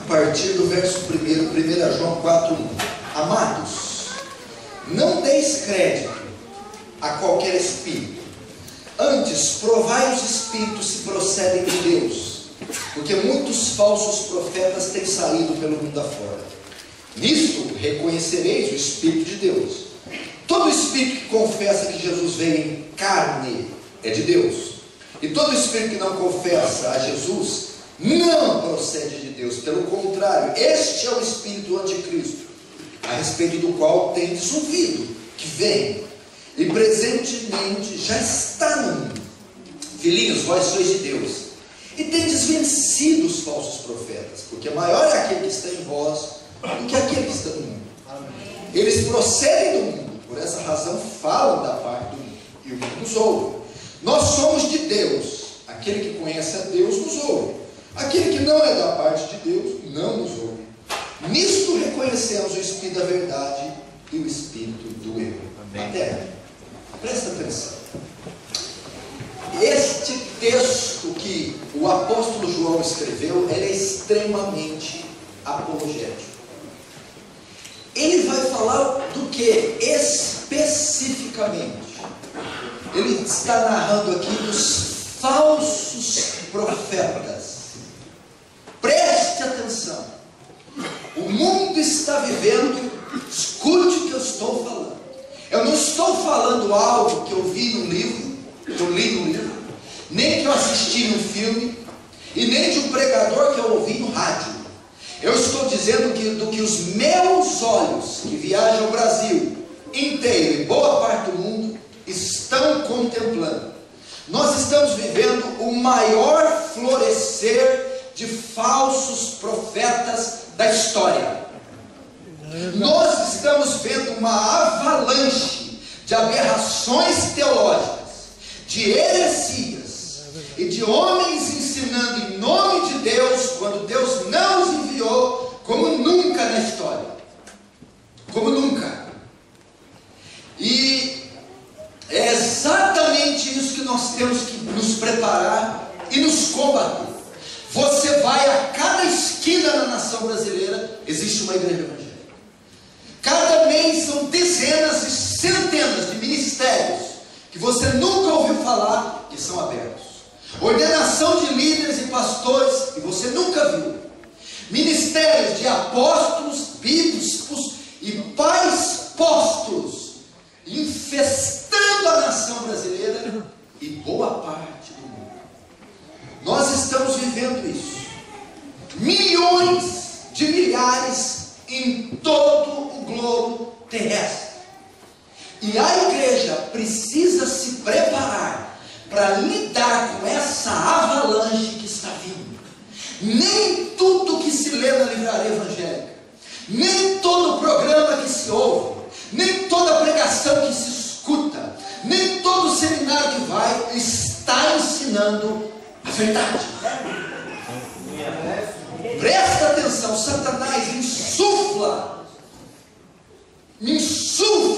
a partir do verso 1 João 4:1. Amados, não deis crédito a qualquer espírito, antes provai os espíritos se procedem de Deus, porque muitos falsos profetas têm saído pelo mundo afora. Nisto reconhecereis o Espírito de Deus. Todo espírito que confessa que Jesus veio em carne é de Deus, e todo espírito que não confessa a Jesus não procede de Deus. Pelo contrário, este é o espírito do anticristo, a respeito do qual tendes ouvido que vem, e presentemente já está no mundo. Filhinhos, vós sois de Deus, e tendes vencido os falsos profetas, porque maior é aquele que está em vós do que aquele que está no mundo. Eles procedem do mundo, por essa razão falam da parte do mundo, e o mundo nos ouve. Nós somos de Deus, aquele que conhece a Deus nos ouve, aquele que não é da parte de Deus não nos ouve. Nisto reconhecemos o Espírito da verdade e o Espírito do erro. Até, presta atenção. Este texto que o apóstolo João escreveu, ele é extremamente apologético. Ele vai falar do que especificamente? Ele está narrando aqui dos falsos profetas. Preste atenção. O mundo está vivendo, escute o que eu estou falando. Eu não estou falando algo que eu vi no livro, que eu li no livro, nem que eu assisti no filme, e nem de um pregador que eu ouvi no rádio. Eu estou dizendo do que os meus olhos, que viajam o Brasil inteiro e boa parte do mundo, estão contemplando. Nós estamos vivendo o maior florescer de falsos profetas da história. Nós estamos vendo uma avalanche de aberrações teológicas, de heresias e de homens ensinando em nome de Deus, quando Deus não os enviou, como nunca na história. Como nunca. E é exatamente isso que nós temos que nos preparar e nos combater. Você vai a cada esquina na nação brasileira, existe uma igreja evangélica. Cada mês são dezenas e centenas de ministérios que você nunca ouviu falar, que são abertos. Ordenação de líderes e pastores que você nunca viu. Ministérios de apóstolos, bispos e pais postos, infestando a nação brasileira e boa parte do mundo. Nós estamos vivendo isso. Milhões de milhares em todo o globo terrestre. E a igreja precisa se preparar para lidar com essa avalanche que está vindo. Nem tudo que se lê na livraria evangélica, nem todo programa que se ouve, nem toda pregação que se escuta, nem todo seminário que vai, está ensinando a verdade. Presta atenção, Satanás insufla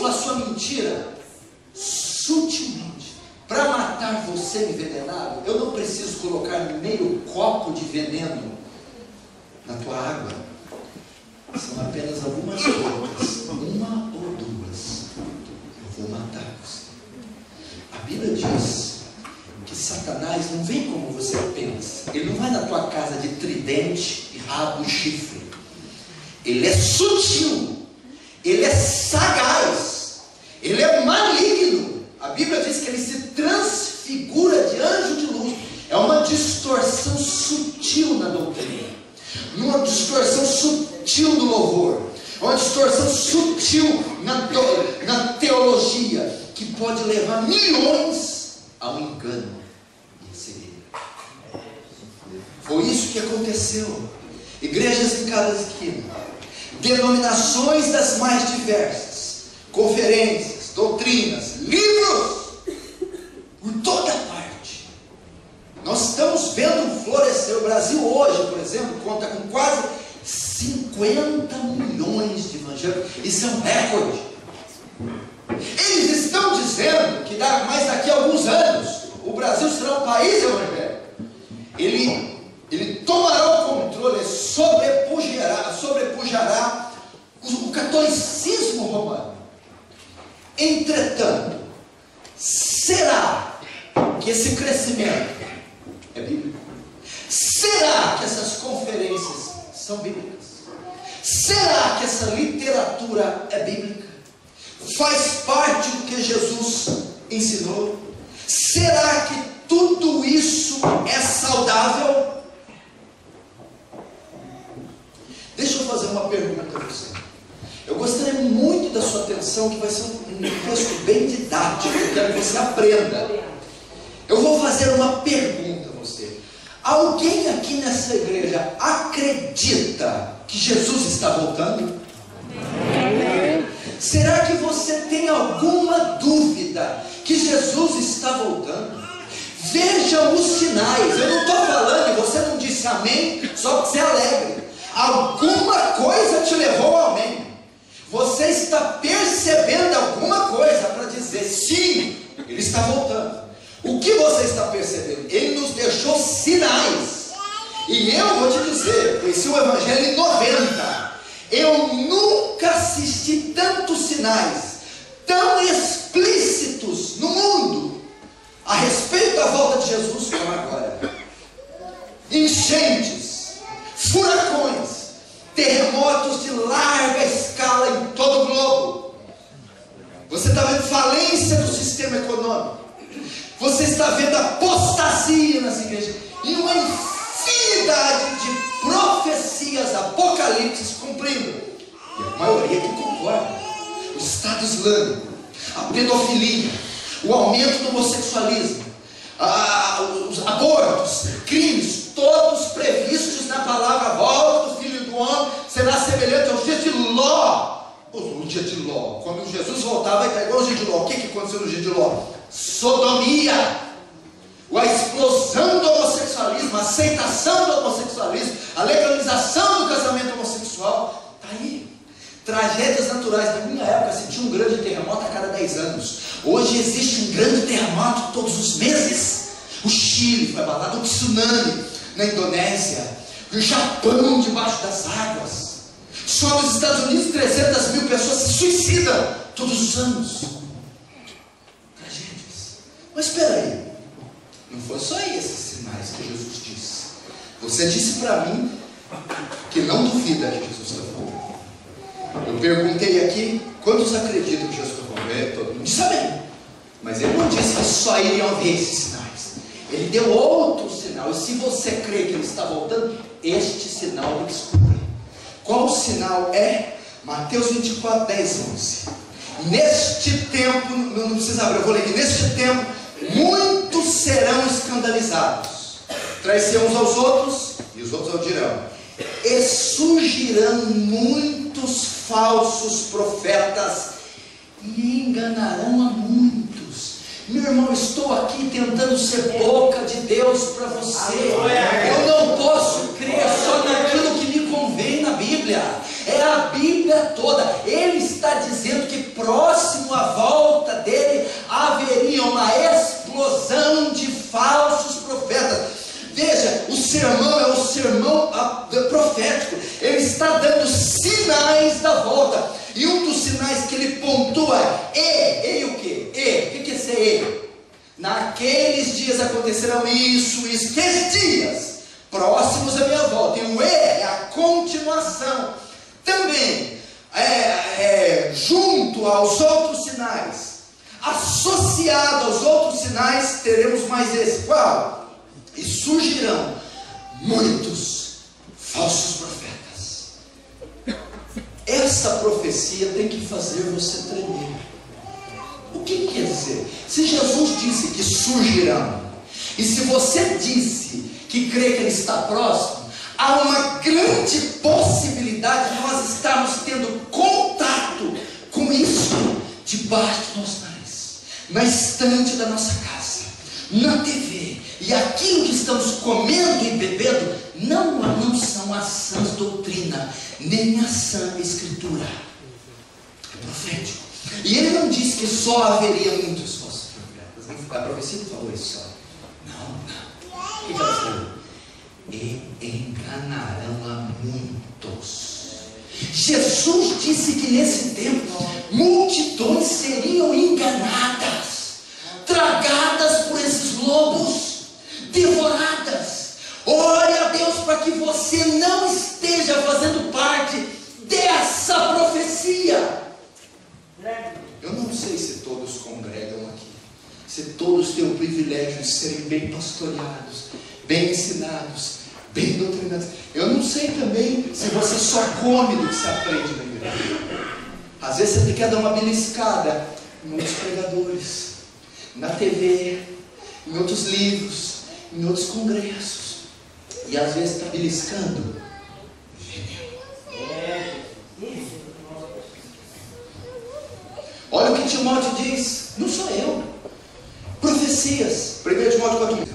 a sua mentira sutilmente para matar você envenenado. Eu não preciso colocar meio copo de veneno na tua água. São apenas algumas gotas, uma ou duas. Eu vou matar você. A Bíblia diz que Satanás não vem como você pensa. Ele não vai na tua casa de tridente e rabo e chifre. Ele é sutil, ele é sagaz, ele é maligno. A Bíblia diz que ele se transfigura de anjo de luz. É uma distorção sutil na doutrina, uma distorção sutil no louvor, uma distorção sutil na teologia, que pode levar milhões ao engano e cegueira. Foi isso que aconteceu. Igrejas em cada esquina, denominações das mais diversas, conferências, doutrinas, livros, por toda parte. Nós estamos vendo florescer. O Brasil hoje, por exemplo, conta com quase 50 milhões de evangélicos. Isso é um recorde. Eles estão dizendo que mas daqui a alguns anos o Brasil será um país evangélico. Ele tomará o controle, sobrepujará Entretanto, será que esse crescimento é bíblico? Será que essas conferências são bíblicas? Será que essa literatura é bíblica? Faz parte do que Jesus ensinou? Será que tudo isso é saudável? Deixa eu fazer uma pergunta a você. Eu gostaria muito da sua atenção, que vai ser um texto bem didático. Eu quero que você aprenda. Eu vou fazer uma pergunta a você. Alguém aqui nessa igreja acredita que Jesus está voltando? Será que você tem alguma dúvida que Jesus está voltando? Veja os sinais. Eu não estou falando, e você não disse amém, só que você é alegre. Alguma coisa te levou ao amém. Você está percebendo alguma coisa para dizer sim, Ele está voltando. O que você está percebendo? Ele nos deixou sinais. E eu vou te dizer, conheci o Evangelho em 90. Eu nunca assisti tantos sinais tão explícitos no mundo a respeito da volta de Jesus como agora. Enchentes, furacões, terremotos de larga escala em todo o globo. Você está vendo falência do sistema econômico. Você está vendo apostasia nas igrejas. E uma infinidade de profecias apocalípticas cumprindo. E a maioria que concorda. O Estado Islâmico, a pedofilia, o aumento do homossexualismo, os abortos, crimes, todos previstos na palavra volta do Filho do Homem, será semelhante ao dia de Ló. O dia de Ló, quando Jesus voltar, vai estar igual ao dia de Ló. O que aconteceu no dia de Ló? Sodomia, a explosão do homossexualismo, a aceitação do homossexualismo, a legalização do casamento homossexual. Está aí. Tragédias naturais. Na minha época se tinha um grande terremoto a cada 10 anos. Hoje existe um grande terremoto todos os meses. O Chile foi abalado, o tsunami na Indonésia, o Japão debaixo das águas. Só nos Estados Unidos 300 mil pessoas se suicidam todos os anos. Tragédias. Mas espera aí, não foi só esses sinais que Jesus disse. Você disse para mim que não duvida que Jesus está voltando. Eu perguntei aqui, quantos acreditam que Jesus está voltando? Todo mundo disse amém. Mas ele não disse que só iriam ver esses sinais. Ele deu outro sinal. E se você crê que ele está voltando, este sinal ele descobre. Qual o sinal é? Mateus 24, 10, 11. Neste tempo, não precisa abrir, eu vou ler aqui. Neste tempo, muitos serão escandalizados. Traição uns aos outros, e os outros ao dirão. E surgirão muitos falsos profetas, e enganarão a muitos. Meu irmão, estou aqui tentando ser boca de Deus para você. Eu não posso crer só naquilo que me convém na Bíblia. É a Bíblia toda. Ele está dizendo que próximo à volta dele haveria uma explosão de falsos profetas. Veja, o sermão é o sermão profético. Ele está dando sinais da volta. E um dos sinais que ele pontua é o quê? O que é ser? Naqueles dias acontecerão isso. Que dias? Próximos à minha volta. E o é a continuação. Também, junto aos outros sinais, associado aos outros sinais, teremos mais esse. Qual? E surgirão muitos falsos profetas. Essa profecia tem que fazer você tremer. O que quer dizer? Se Jesus disse que surgirão, e se você disse que crê que ele está próximo, há uma grande possibilidade de nós estarmos tendo contato com isso debaixo do nosso nariz, na estante da nossa casa, na TV. E aquilo que estamos comendo e bebendo não são a sã doutrina, nem a sã escritura. É profético. E ele não disse que só haveria muitos falsos profetas. A profecia não falou isso só. Não. O que ela falou? E enganarão a muitos. Jesus disse que nesse tempo multidões seriam enganadas. enganadas, tragadas por esses lobos, devoradas. Ore a Deus para que você não esteja fazendo parte dessa profecia. Eu não sei se todos congregam aqui, se todos têm o privilégio de serem bem pastoreados, bem ensinados, bem doutrinados. Eu não sei também se você só come do que se aprende na igreja. Às vezes você quer dar uma beliscada em outros pregadores, na TV, em outros livros, em outros congressos, e às vezes está beliscando veneno. Olha o que Timóteo diz, não sou eu. Profecias, 1 Timóteo 4.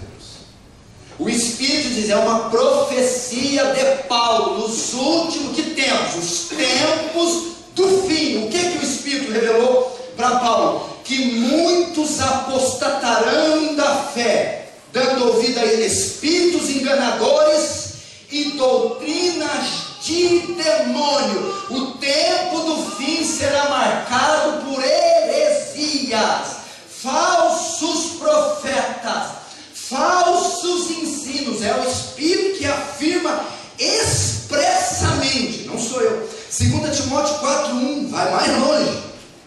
O Espírito diz, é uma profecia de Paulo, nos últimos tempos, os tempos do fim. O que o Espírito revelou para Paulo? Que muitos apostatarão da fé, dando ouvido a espíritos enganadores e doutrinas de demônio. O tempo do fim será marcado por heresias, falsos profetas, falsos ensinos. É o Espírito que afirma expressamente, não sou eu. 2 Timóteo 4:1 vai mais longe,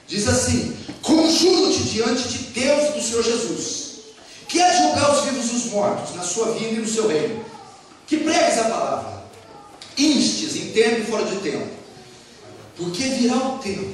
diz assim: conjuro-te diante de Deus e do Senhor Jesus, que é julgar os vivos e os mortos na sua vida e no seu reino, que pregues a palavra, instes em tempo e fora de tempo, porque virá o tempo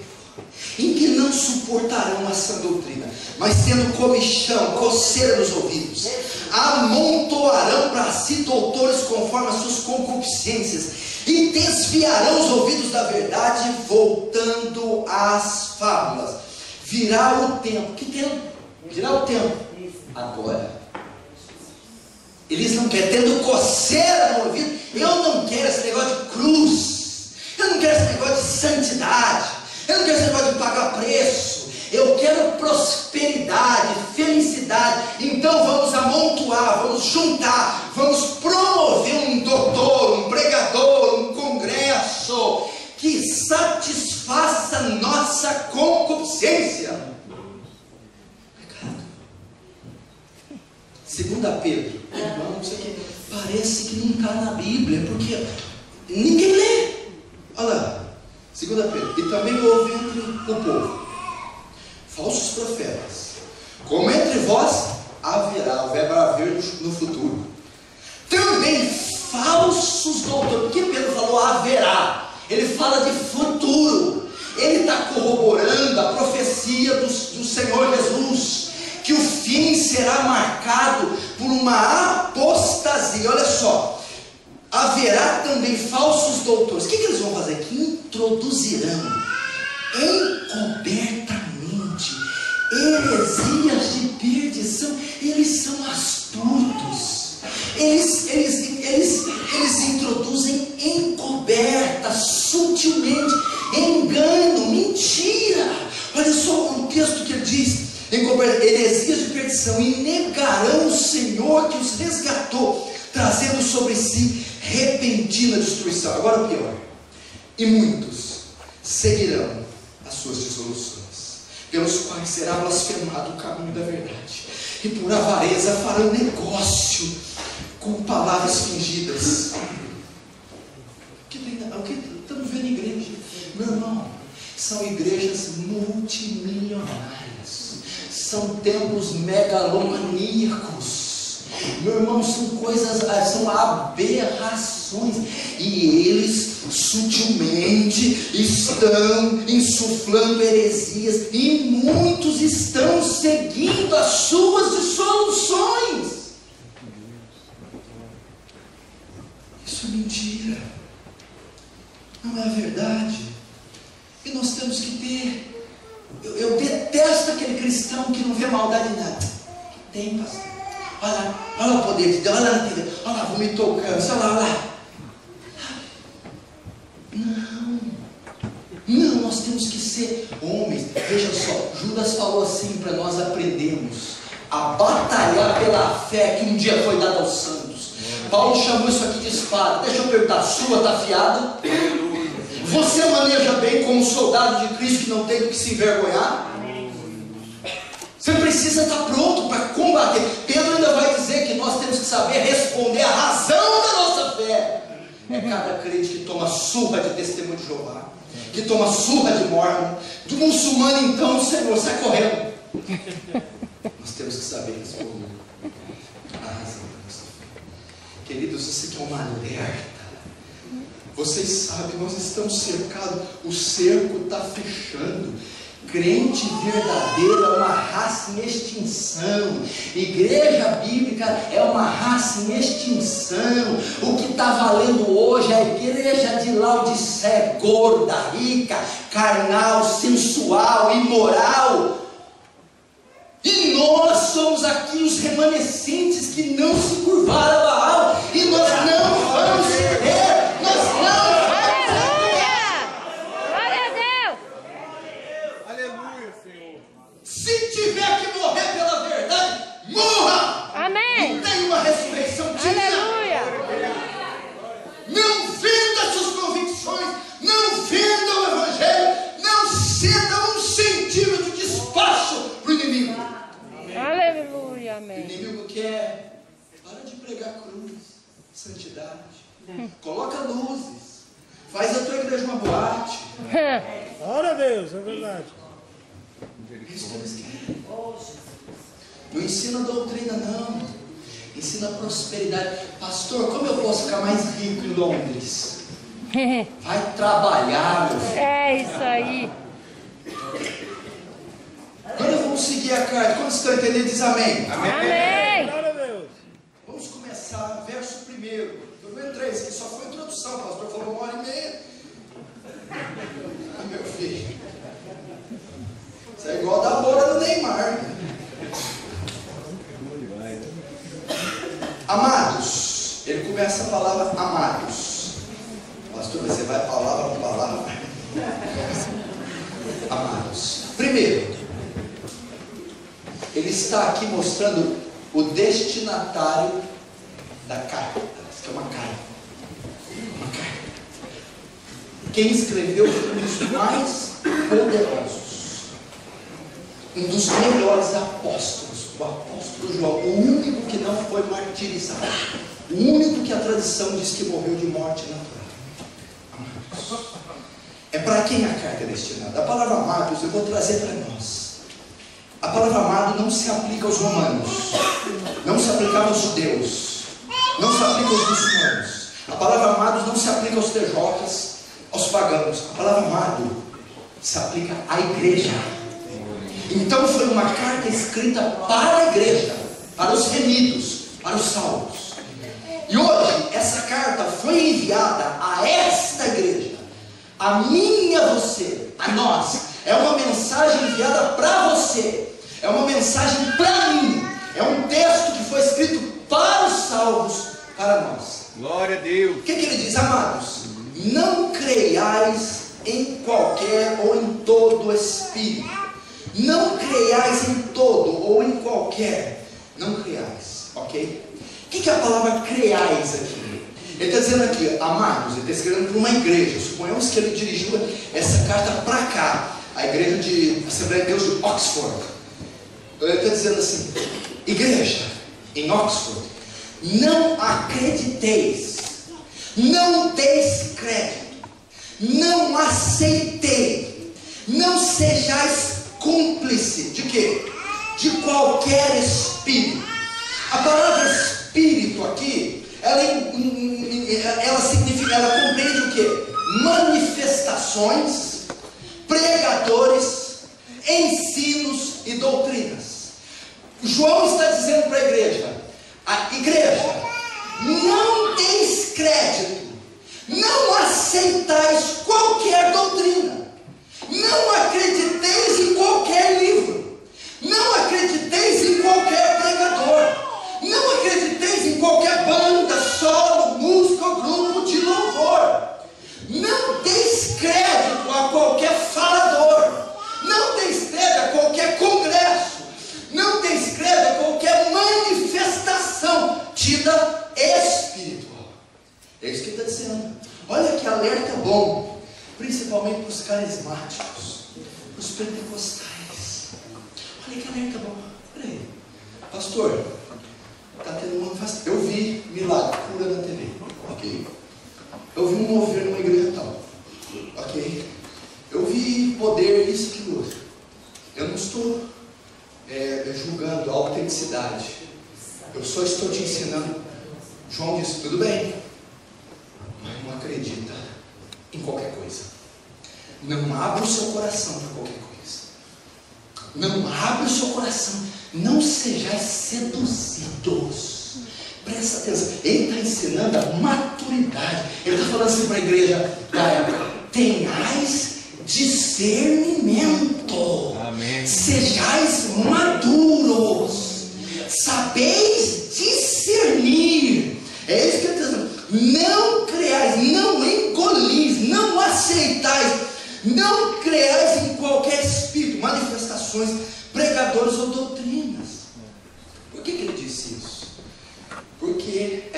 em que não suportarão a sã doutrina, mas tendo comichão, coceira nos ouvidos, amontoarão para si doutores conforme as suas concupiscências, e desviarão os ouvidos da verdade, voltando às fábulas. Virá o tempo. Que tempo? Virá o tempo. Agora. Eles não querem, tendo coceira no ouvido. Eu não quero esse negócio de cruz. Eu não quero esse negócio de santidade. Eu não quero esse negócio de pagar preço. Eu quero prosperidade, felicidade. Então vamos amontoar, vamos juntar, vamos promover um doutor, um pregador, um congresso que satisfaça nossa concupiscência. Pecado. 2 Pedro, irmãos, isso aqui parece que não está na Bíblia, porque ninguém lê. Olha lá, 2 Pedro, e também houve entre o povo falsos profetas, como entre vós haverá, o verbo haver no futuro, também falsos doutores. Porque Pedro falou haverá, ele fala de futuro, ele está corroborando a profecia do Senhor Jesus, que o fim será marcado por uma apostasia. Olha só, haverá também falsos doutores. O que eles vão fazer? Que introduzirão encobertamente heresias de perdição. Eles são astutos, eles introduzem encoberta, sutilmente, engano, mentira. Olha só o texto que ele diz: encoberta, heresias de perdição, e negarão o Senhor que os resgatou, trazendo sobre si repentina destruição. Agora o pior: e muitos seguirão as suas dissoluções, pelos quais será blasfemado o caminho da verdade, e por avareza farão negócio com palavras fingidas. O que estamos vendo em igreja? Meu irmão, são igrejas multimilionárias, são templos megalomaníacos. Meu irmão, são coisas, são aberrações, e eles sutilmente estão insuflando heresias, e muitos estão seguindo as suas dissoluções. Isso é mentira, não é a verdade. E nós temos que ter, eu detesto aquele cristão que não vê maldade em nada. Tem, pastor. Olha o poder de Deus, olha na TV, olha lá, vomitou o câncer, olha lá. Não, nós temos que ser homens. Veja só, Judas falou assim para nós aprendermos a batalhar pela fé que um dia foi dada aos santos. Paulo chamou isso aqui de espada. Deixa eu perguntar, sua está afiada? Você maneja bem como um soldado de Cristo que não tem do que se envergonhar? Você precisa estar pronto para combater. Pedro ainda vai dizer que nós temos que saber responder à razão da nossa fé. É cada crente que toma surra de testemunho de Jeová, que toma surra de Mórmon, do muçulmano, então, Senhor, sai correndo. Nós temos que saber responder à razão da nossa fé. Queridos, isso aqui é um alerta. Vocês sabem, nós estamos cercados, o cerco está fechando. Crente verdadeiro é uma raça em extinção. Igreja bíblica é uma raça em extinção. O que está valendo hoje é a igreja de Laodiceia, gorda, rica, carnal, sensual, imoral. E nós somos aqui os remanescentes que não se curvaram a Baal. E nós não vamos ceder. Nós não vamos ceder. Glória a Deus. Aleluia, Senhor. Se tiver que morrer pela verdade, morra. Amém. Não tem uma ressurreição digna. Aleluia. Não venda suas convicções. Não venda o evangelho. Não ceda um centímetro de espaço para o inimigo. Aleluia. O Amém. inimigo quer. Para de pregar cruz, santidade. Coloca luzes. Faz a tua igreja uma boate. Glória a Deus, é verdade. É isso que eles querem. Não ensina doutrina, não. Ensina prosperidade. Pastor, como eu posso ficar mais rico em Londres? Vai trabalhar, meu filho. É isso aí. Agora vamos seguir a carta. Quando estão entendendo, diz amém. Amém. Glória a Deus. Vamos começar, verso 1. Eu vou entrar, isso aqui só foi introdução. O pastor falou 1h30. Ah, meu filho. Isso é igual da bola do Neymar. Amados. Ele começa a palavra amados. Pastor, você vai palavra por palavra. Amados. Primeiro, ele está aqui mostrando o destinatário da carta. Isso aqui é uma carta. Uma carta. Quem escreveu foi um dos mais poderosos, um dos melhores apóstolos, o apóstolo João, o único que não foi martirizado, o único que a tradição diz que morreu de morte natural. Amados. É para quem a carta é destinada? A palavra amados eu vou trazer para nós. A palavra amado não se aplica aos romanos, não se aplicava aos judeus, não se aplica aos muçulmanos. A palavra amados não se aplica aos tejocas, aos pagãos. A palavra amado se aplica à igreja. Então foi uma carta escrita para a igreja, para os remidos, para os salvos. E hoje essa carta foi enviada a esta igreja, a mim e a você, a nós. É uma mensagem enviada para você. É uma mensagem para mim. É um texto que foi escrito para os salvos, para nós. Glória a Deus. O que ele diz, amados? Não creiais em qualquer ou em todo espírito. Não creiais em todo ou em qualquer. Não creiais, ok? O que é a palavra creiais aqui? Ele está dizendo aqui, amados, ele está escrevendo para uma igreja. Suponhamos que ele dirigiu essa carta para cá, a igreja de Assembleia de Deus de Oxford. Ele está dizendo assim, igreja em Oxford, não acrediteis, não deis crédito, não aceitei, não sejais cúmplice de quê? De qualquer espírito. A palavra espírito aqui, ela significa, ela compreende o quê? Manifestações, pregadores, ensinos e doutrinas. João está dizendo para a igreja, não deis crédito, não aceitais qualquer doutrina, não acrediteis em qualquer livro, não acrediteis em qualquer pregador, não acrediteis em qualquer banda, solo, música ou grupo de louvor, não deis crédito a qualquer falador, não deis crédito a qualquer congresso, não deis crédito a qualquer manifestação tida espiritual. É isso que ele está dizendo. Olha que alerta bom, principalmente para os carismáticos, para os pentecostais. Falei, que tá bom. Peraí, pastor, tá tendo uma festa. Eu vi milagre, cura na TV. Ok. Eu vi um mover numa igreja tal. Ok. Eu vi poder, isso, aquilo, outro. Eu não estou julgando a autenticidade. Eu só estou te ensinando. João disse, tudo bem, mas não acredita em qualquer coisa. Não abra o seu coração para qualquer coisa. Não abra o seu coração. Não sejais seduzidos. Presta atenção. Ele está ensinando a maturidade. Ele está falando assim para a igreja da época: tenhais discernimento. Amém. Sejais maduros. Sabeis discernir. É isso que ele está dizendo. Não creais, não engolis, não aceitais, não creais em qualquer espírito, manifestações, pregadores ou doutrinas. Por que ele disse isso? Porque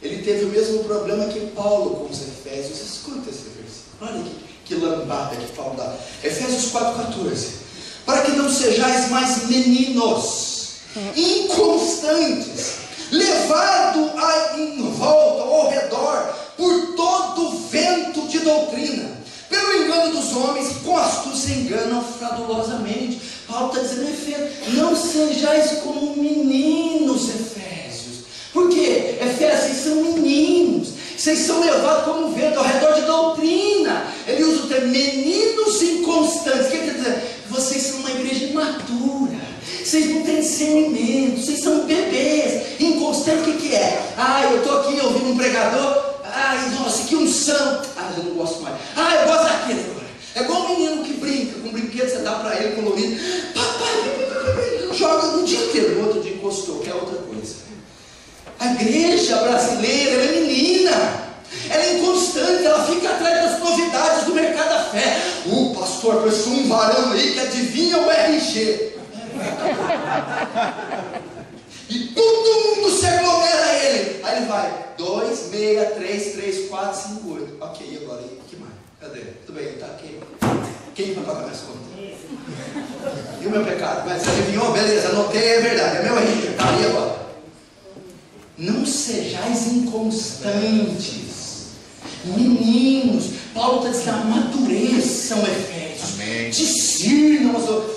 ele teve o mesmo problema que Paulo com os Efésios. Escuta esse versículo. Olha que lambada que Paulo dá. Efésios 4,14. Para que não sejais mais meninos, inconstantes, levado em volta, ao redor, por todo vento de doutrina, pelo engano dos homens, com astúcia enganam fraudulosamente. Paulo está dizendo em Efésios: não sejais como meninos, Efésios. Por quê? Efésios, vocês são meninos, vocês são levados como vento ao redor de doutrina. Ele usa o termo meninos inconstantes. O que ele está dizendo? Vocês são uma igreja imatura, vocês não têm discernimento, vocês são bebês, inconstantes. O que é? Eu estou aqui ouvindo um pregador, nossa, que unção, eu não gosto mais, eu gosto daquele agora. É igual um menino que brinca com um brinquedo, você dá para ele colorido, papai, joga no dia inteiro, no outro dia encostou, quer outra coisa. A igreja brasileira, ela é menina, ela é inconstante, ela fica atrás das novidades do mercado da fé. Pastor, apareceu um varão aí que adivinha o RG. E todo mundo se aglomera a ele. Aí ele vai, 2, 6, 3, 3, 4, 5, 8. Ok, e agora? O que mais? Cadê? Tudo bem, tá aqui. Quem vai pagar minhas contas? E o meu pecado? Mas você adivinhou? Beleza, anotei, é verdade. É meu RG, tá ali agora. Não sejais inconstantes, meninos. Paulo está dizendo: amadureçam, Efésios. Amém. Discernam,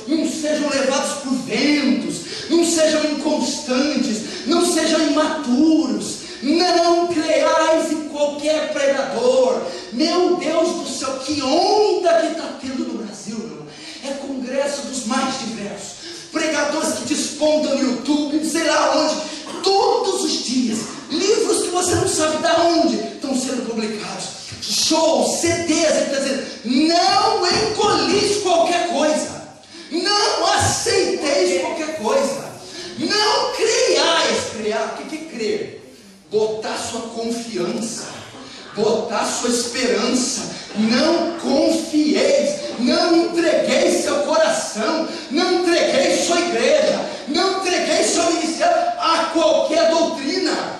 não sejam levados por ventos, não sejam inconstantes, não sejam imaturos, não creais em qualquer pregador. Meu Deus do céu, que onda que está tendo no Brasil, meu irmão. É congresso dos mais diversos, pregadores que despontam no YouTube, não sei lá onde, todos os dias, livros que você não sabe de onde estão sendo publicados, shows, CDs. Ele está dizendo: não engolis qualquer coisa, não aceiteis qualquer coisa, não creiais. Criar, o que é crer? Botar sua confiança, botar sua esperança. Não confieis, não entregueis seu coração, não entregueis sua igreja, não entregueis seu ministério a qualquer doutrina,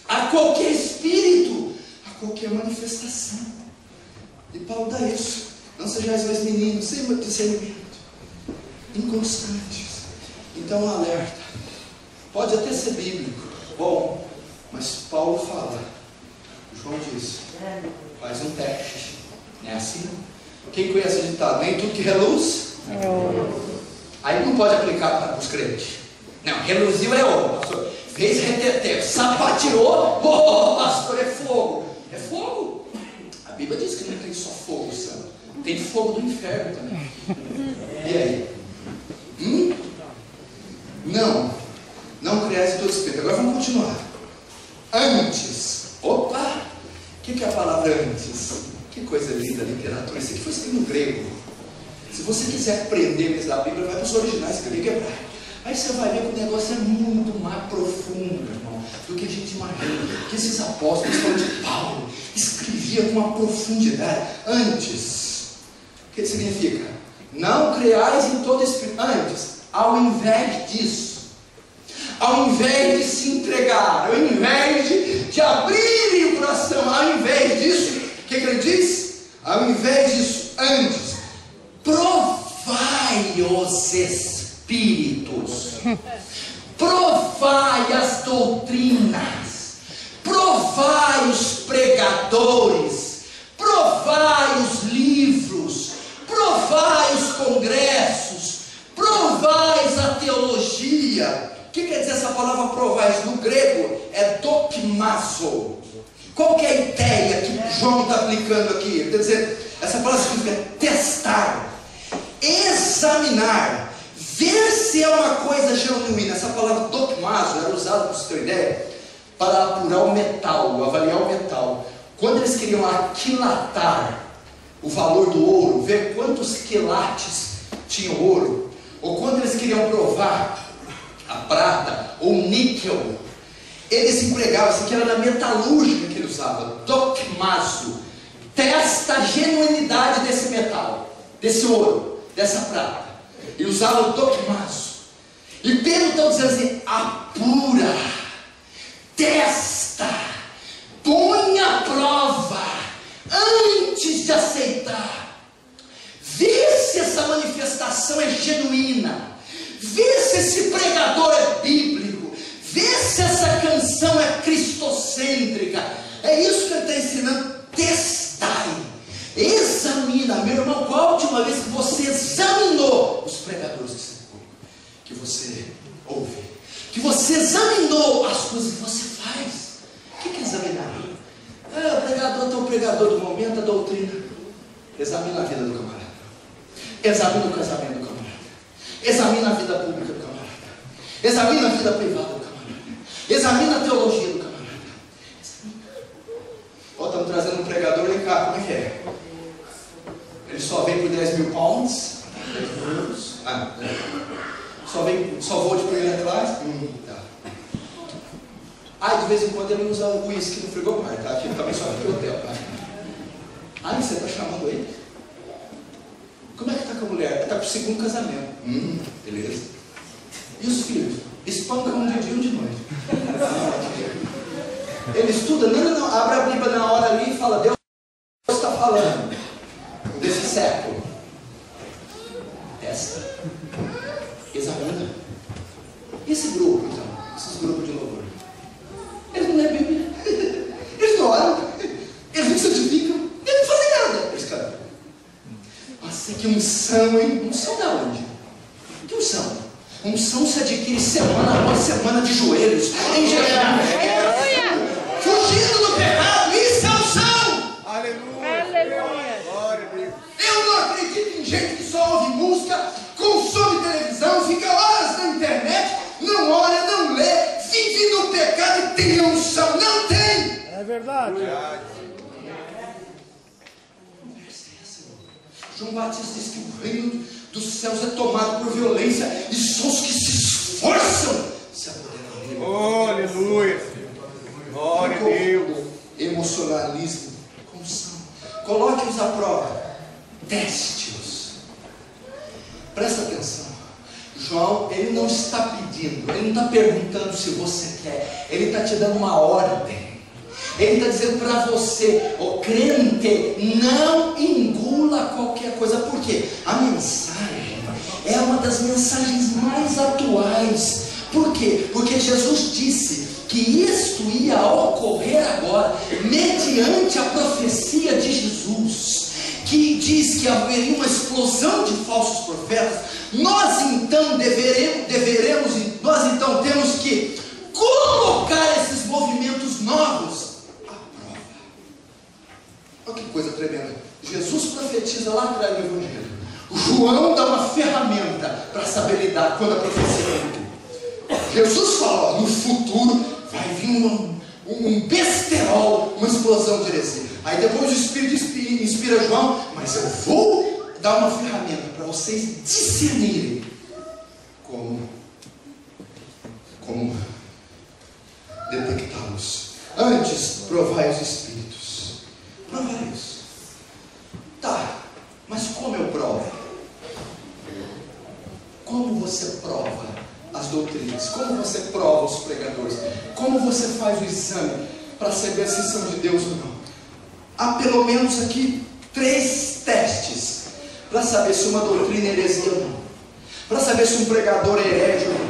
a qualquer espírito, a qualquer manifestação. E Paulo dá isso: não sejais mais meninos, sem discernimento, inconstantes. Então, um alerta. Pode até ser bíblico, bom, mas Paulo fala, João disse, faz um teste. Não é assim? Quem conhece o ditado? Nem tudo que reluz. Aí não pode aplicar para os crentes. Não, reluziu é ouro, pastor. Fez reteté, sapateou, pastor, é fogo. É fogo. A Bíblia diz que não tem só fogo santo, tem fogo do inferno também. E aí? Não cresce todo espírito. Agora vamos continuar. Antes. Opa! O que é a palavra antes? Que coisa linda a literatura. Isso aqui foi escrito no grego. Se você quiser aprender mesmo da Bíblia, vai para os originais, grego e hebraico. Aí você vai ver que o negócio é muito mais profundo, meu irmão, do que a gente imagina. Que esses apóstolos, principalmente Paulo, escrevia com uma profundidade. Antes. O que significa? Não creais em todo espírito. Antes. Ao invés disso, ao invés de se entregar, ao invés de abrirem o coração, ao invés disso, o que ele diz? Ao invés disso, antes, provai os espíritos. espíritos. Provai as doutrinas, provai os pregadores, provai os livros, provai os congressos, provai a teologia. O que quer dizer essa palavra provai? No grego é dokimazo. Qual que é a ideia que João está aplicando aqui? Ele está dizendo, essa palavra significa testar, examinar, ver se é uma coisa genuína. Essa palavra dokimazo era usada, para você ter ideia, para apurar o metal, avaliar o metal. Quando eles queriam aquilatar o valor do ouro, ver quantos quilates tinha o ouro, ou quando eles queriam provar a prata ou o níquel, eles empregavam, isso aqui era na metalúrgica que ele usava, dokimazo, testa a genuinidade desse metal, desse ouro, dessa prata. Ele usava o dokimazo. E Pedro está dizendo assim, apura, testa, põe à prova, antes de aceitar, vê se essa manifestação é genuína, vê se esse pregador é bíblico, vê se essa canção é cristocêntrica. É isso que ele está ensinando. Testai, examina. Meu irmão, qual a última vez que você examinou os pregadores que você ouve, que você examinou as coisas que você faz? O que é examinar? O pregador está o pregador do momento, a doutrina. Examina a vida do camarada, examina o casamento do camarada, examina a vida pública do camarada, examina a vida privada do camarada, examina a teologia do camarada. Estamos trazendo um pregador, vem cá, como é que é? Ele só vem por 10 mil pounds, 10 mil euros. Só voa de primeira classe. Tá. De vez em quando ele usa o uísque no frigobar, tá? Aqui também só aqui no hotel, tá? Você está chamando ele? Como é que está com a mulher? Está com o segundo casamento. Beleza. E os filhos? Espancam um de dia e um de noite. Ele estuda, não, abre a Bíblia na hora ali e fala, Deus está falando desse século. Testa, examina. E esse grupo, então? Esses grupos de louvor? Eles não lêem Bíblia, eles não oram, eles não santificam, eles não fazem nada. Eles cantam. Nossa, que unção, hein? Unção da onde? Que unção? Unção se adquire semana após semana de joelhos, em jejum, fugindo do pecado. Isso é unção. Aleluia. Aleluia. Glória a Deus. Eu não acredito em gente que só ouve música, consome televisão, fica horas na internet, não ora, não lê, vive no pecado e tem unção. Não tem. É verdade. João Batista diz que o reino dos céus é tomado por violência e só os que se esforçam se apoderam dele. Oh, aleluia. Glória a Deus. Emocionalismo com unção. Coloque-os à prova, teste-os. Presta atenção. João, ele não está pedindo, ele não está perguntando se você quer, ele está te dando uma ordem. Ele está dizendo para você, crente, não engula qualquer coisa. Por quê? A mensagem é uma das mensagens mais atuais. Por quê? Porque Jesus disse que isto ia ocorrer agora, mediante a profecia de Jesus, que diz que haveria uma explosão de falsos profetas. Nós então nós então temos que colocar esses movimentos novos à prova. Olha que coisa tremenda. Jesus profetiza lá atrás no Evangelho. João dá uma ferramenta para saber lidar quando a profecia vem. Jesus fala, no futuro vai vir um besterol, uma explosão de heresia. Aí depois o Espírito inspira João, mas eu vou dar uma ferramenta para vocês discernirem como detectá-los. Antes, provai os Espíritos. Provai isso. Tá, mas como eu provo? Como você prova as doutrinas? Como você prova os pregadores? Como você faz o exame para saber se são de Deus ou não? Há pelo menos aqui 3 testes para saber se uma doutrina é heresia ou não. para saber se um pregador é herege ou não,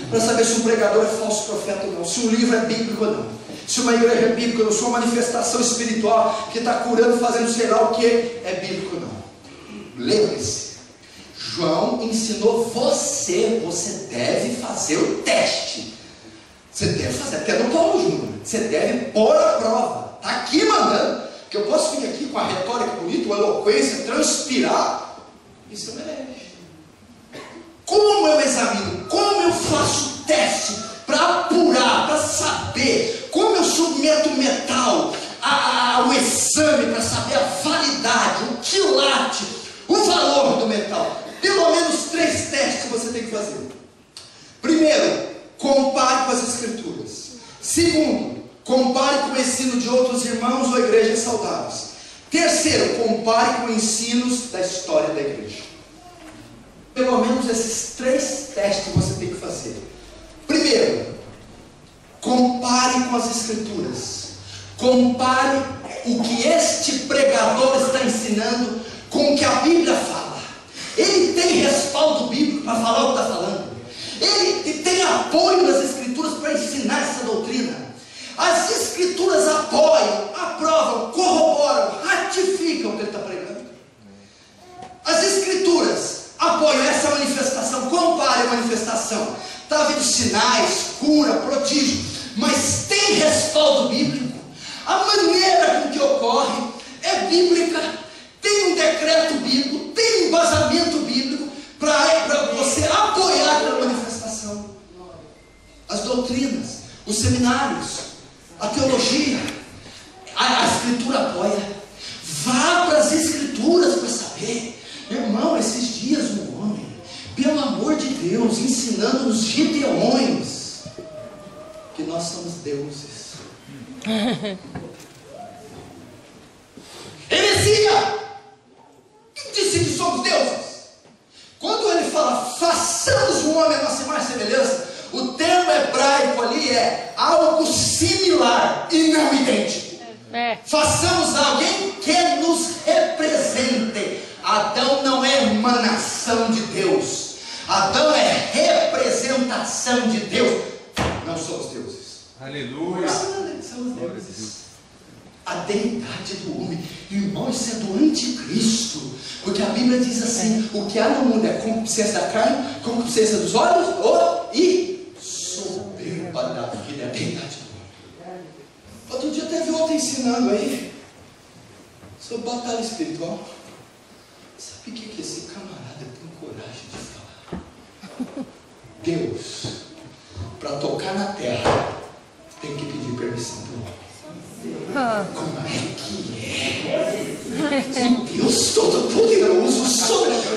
para saber se um pregador é falso profeta ou não, se um livro é bíblico ou não, se uma igreja é bíblica ou não, se uma manifestação espiritual que está curando, fazendo sei lá o que, é bíblico ou não. Lembre-se, João ensinou você deve fazer o teste. Você deve fazer, até no Paulo Júnior, você deve pôr a prova. Está aqui mandando, que eu posso vir aqui com a retórica bonita, a eloquência, transpirar. Isso é um herege. Como eu examino, como eu faço teste para apurar, para saber, como eu submeto o metal ao exame para saber a validade, o quilate, o valor do metal. Pelo menos 3 testes você tem que fazer. Primeiro, compare com as Escrituras. Segundo, compare com o ensino de outros irmãos ou igrejas saudáveis. Terceiro, compare com ensinos da história da igreja. Pelo menos esses 3 testes você tem que fazer. Primeiro, compare com as Escrituras. Compare o que este pregador está ensinando com o que a Bíblia fala. Ele tem respaldo bíblico para falar o que está falando. Ele tem apoio nas Escrituras para ensinar essa doutrina. As Escrituras apoiam, aprovam, corroboram, ratificam o que ele está pregando. As Escrituras apoiam essa manifestação. Compare a manifestação. Está havendo sinais, cura, prodígio, mas tem respaldo bíblico. A maneira com que ocorre é bíblica. Tem um decreto bíblico, tem um embasamento bíblico para você apoiar a manifestação. As doutrinas, os seminários, a teologia, a Escritura apoia. Vá para as Escrituras para saber. Irmão, esses dias um homem, pelo amor de Deus, ensinando os gideões que nós somos deuses. Heresia! Quem disse que somos deuses? Quando ele fala, façamos um homem a nossa imagem e semelhança, o termo hebraico ali é algo similar e não idêntico. Façamos alguém que nos represente. Adão não é emanação de Deus. Adão é representação de Deus. Não somos deuses. Aleluia. Somos deuses. A deidade do homem, irmão, isso é do anticristo, porque a Bíblia diz assim: o que há no mundo é concupiscência da carne, concupiscência dos olhos e soberba da vida, é a deidade do homem. Outro dia teve outro ensinando aí sobre batalha espiritual. Sabe o que esse camarada tem coragem de falar? Deus, para tocar na terra, tem que pedir permissão do homem. Como é que é? O Deus Todo-Poderoso,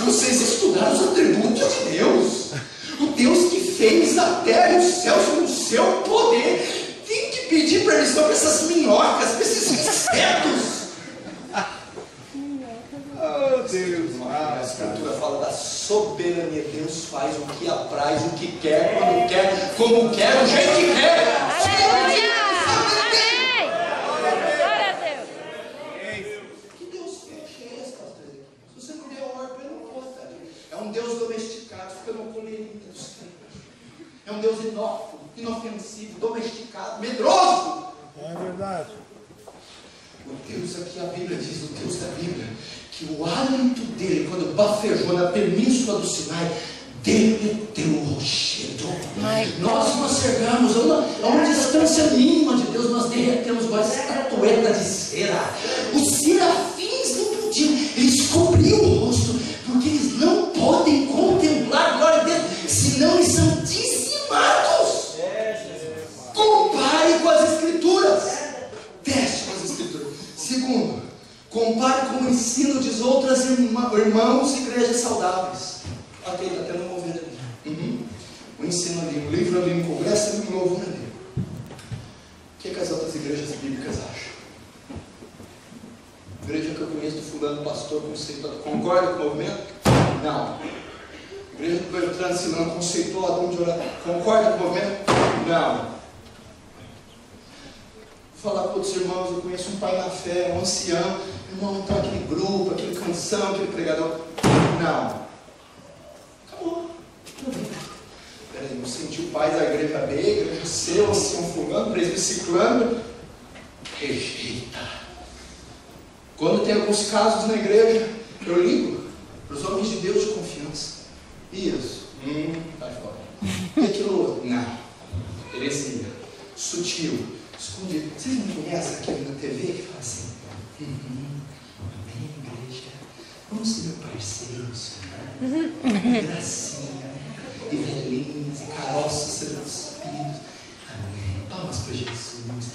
vocês estudaram os atributos de Deus. O Deus que fez a terra e os céus no seu poder tem que pedir permissão para essas minhocas, para esses insetos. Oh Deus, a Escritura fala da soberania. Deus faz o que apraz, o que quer, quando quer, como quer, do jeito que quer. Aleluia! É um Deus domesticado, fica no colherinho dos crentes. É um Deus inócuo, inofensivo, domesticado, medroso. é verdade. O Deus aqui, a Bíblia diz, o Deus da Bíblia, que o hálito dele, quando bafejou na península do Sinai, derreteu o rochedo. Nós nos chegamos a uma distância mínima de Deus, nós derretemos uma estatueta de cera. Os serafins não podiam, eles cobriam o rosto, porque eles não podem contemplar a glória de Deus, senão eles são dizimados. Compare com as Escrituras. Teste com as Escrituras. Segundo, compare com o ensino de outras irmãos e igrejas saudáveis. Ok, está tendo um movimento ali. O ensino ali, um livro ali, um congresso ali, um novo ali. O que as outras igrejas bíblicas acham? A igreja que eu conheço do fulano pastor conceituado, concorda com o movimento? Não. A igreja do Bertrand Silão conceitou Adão de orar, concorda com o movimento? Não. Vou falar com outros irmãos, eu conheço um pai na fé, um ancião, irmão, então aquele grupo, aquele canção, aquele pregador. Não. Acabou. pais da igreja B, igreja C, ou assim, um fulano, presbítero ciclano, rejeita. Quando tem alguns casos na igreja, eu ligo para os homens de Deus de confiança. Isso. Vai fora. E aquilo outro? Não. Heresia. Sutil. Escondido. Vocês não conhecem aquele na TV que fala assim? Amém, igreja. Vamos ser meu parceiro, Senhor. Gracinha. E velhinhos, e caroças sendo despidos. Amém. Palmas para Jesus.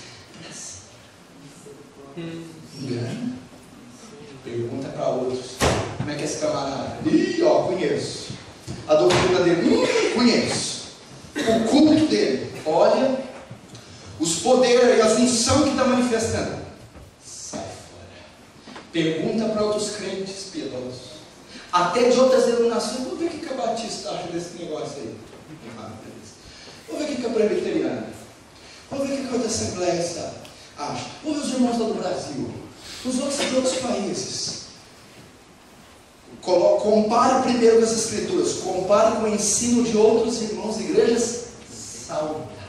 Gracinha. Engana? Pergunta para outros. Como é que é esse camarada? Ih, ó, conheço. A doutrina dele, conheço. O culto dele, olha. Os poderes e as unções que está manifestando. Sai fora. Pergunta para outros crentes piedosos. Até de outras denominações. Vamos ver o que a Batista acha desse negócio aí. Vamos ver o que a Presbiteriana. Vamos ver o que a outra Assembleia acha. Vamos ver os irmãos lá do Brasil. Os outros de outros países. Compare primeiro com as Escrituras. Compare com o ensino de outros irmãos de igrejas saudáveis.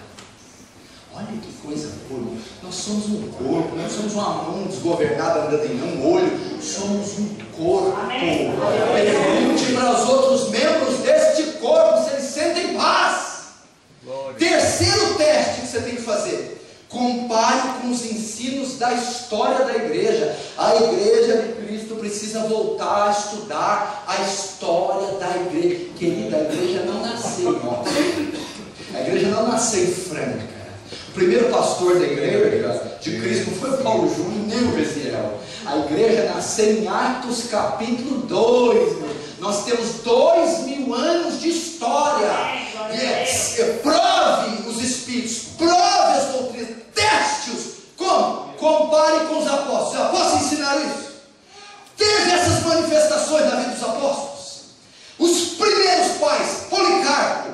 Olha que coisa boa. Nós somos um corpo. Nós somos uma mão desgovernada andando em um olho. Somos um corpo. Pergunte para os outros membros deste corpo se eles sentem paz. Terceiro teste que você tem que fazer. Compare com os ensinos da história da igreja. A igreja de Cristo precisa voltar a estudar a história da igreja. Querida, a igreja não nasceu em Oxford. A igreja não nasceu em Franca. O primeiro pastor da igreja de Cristo não foi o Paulo Júnior nem o Gesiel. A igreja nasceu em Atos capítulo 2. Nós temos 2000 anos de história. Prove os espíritos, prove as doutrinas, teste-os. Como? Compare com os apóstolos. Os apóstolos ensinaram isso. Teve essas manifestações na vida dos apóstolos. Os primeiros pais, Policarpo,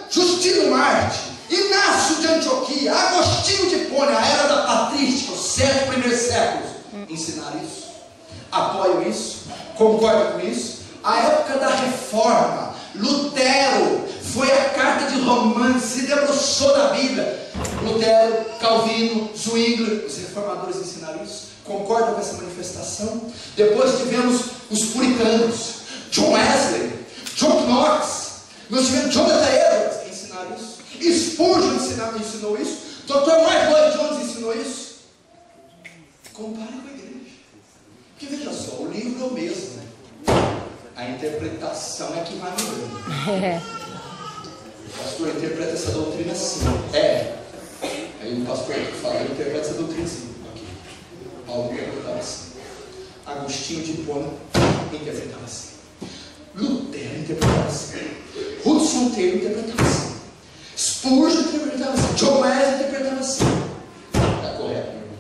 Justino Marte, Inácio de Antioquia, Agostinho de Hipona, a era da patrística, os 7 primeiros séculos, ensinaram isso. Apoiam isso, concordam com isso. A época da reforma, Lutero, foi a carta de Romanos, se debruçou na Bíblia. Lutero, Calvino, Zwingli, os reformadores ensinaram isso. Concordam com essa manifestação? Depois tivemos os puritanos, John Wesley, John Knox, nós tivemos Jonathan Edwards, que ensinaram isso. Spurgeon ensinou isso. Dr. Mark Lloyd Jones ensinou isso. Compare com a igreja. Porque veja só, o livro é o mesmo, né? A interpretação é que vai mudando. O pastor interpreta essa doutrina assim. Aí o pastor que fala, ele interpreta essa doutrina assim. Aqui. Paulo interpretava assim. Agostinho de Hipona interpretava assim. Lutero interpretava assim. Hudson Taylor interpretava assim. Spurgeon interpretava assim. John Wesley interpretava assim. Está correto, meu irmão?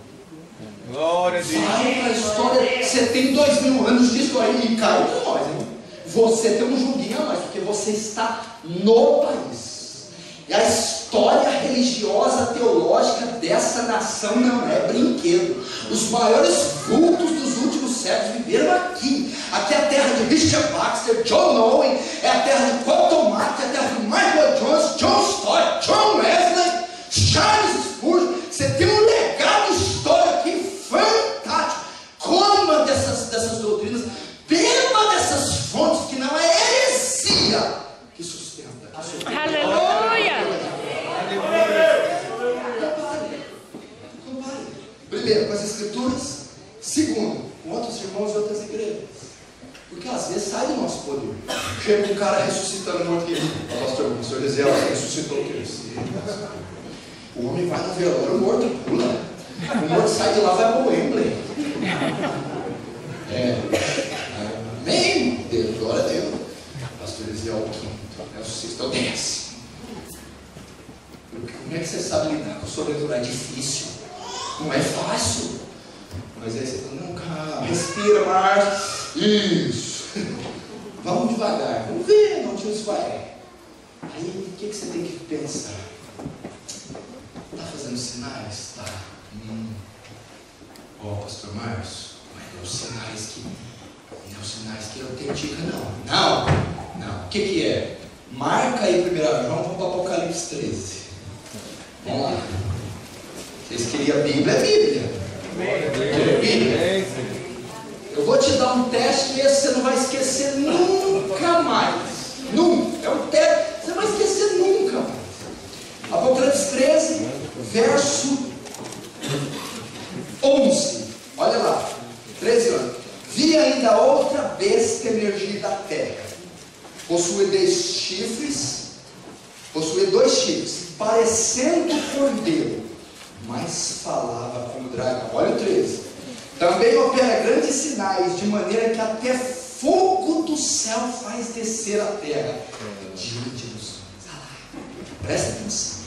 Glória a Deus. Fala para a história. Você tem 2000 anos disso aí e caiu com nós, hein? Você tem um julguinho a mais, porque você está no país. E a história religiosa, teológica dessa nação não é brinquedo. Os maiores vultos dos últimos séculos viveram aqui. Aqui é a terra de Richard Baxter, John Owen, é a terra de Cotton Mather, é a terra de Michael Jones, John Stott, John Wesley, Charles Spurgeon. Você tem um legado histórico aqui fantástico. Coma dessas doutrinas, beba dessas fontes que não é heresia que sustenta. Aleluia! Compare. Primeiro, com as escrituras. Segundo, com outros irmãos de outras igrejas. Porque às vezes sai do nosso poder. Chega um cara ressuscitando morto aqui. O pastor Gesiel ressuscitou o terceiro. O homem vai no velório, o morto pula. O morto sai de lá, vai para o Wembley. Amém. Deus, glória a Deus. Pastor Gesiel ressuscita o desce. Como é que você sabe lidar com o sobrenatural? É difícil. Não é fácil. Mas aí você fala, não, cara, respira, Marcos. Isso. Vamos devagar. Vamos ver onde isso vai. Aí, o que você tem que pensar? Está fazendo sinais? Tá. Pastor Marcos, mas não é os sinais que eu tenho dica, não. Não. O que é? Marca aí 1 João, vamos para Apocalipse 13. Vamos lá. Vocês queriam a Bíblia? É Bíblia. Bíblia. Eu vou te dar um teste e esse você não vai esquecer nunca mais. Nunca. É um teste, você não vai esquecer nunca mais. Apocalipse 13, verso 11. Olha lá. 13 anos. Vi ainda outra besta emergir da terra. Possuía dois chifres, parecendo cordeiro, mas falava como dragão. Olha o 13. Também opera grandes sinais, de maneira que até fogo do céu faz descer a terra diante dos homens. Presta atenção.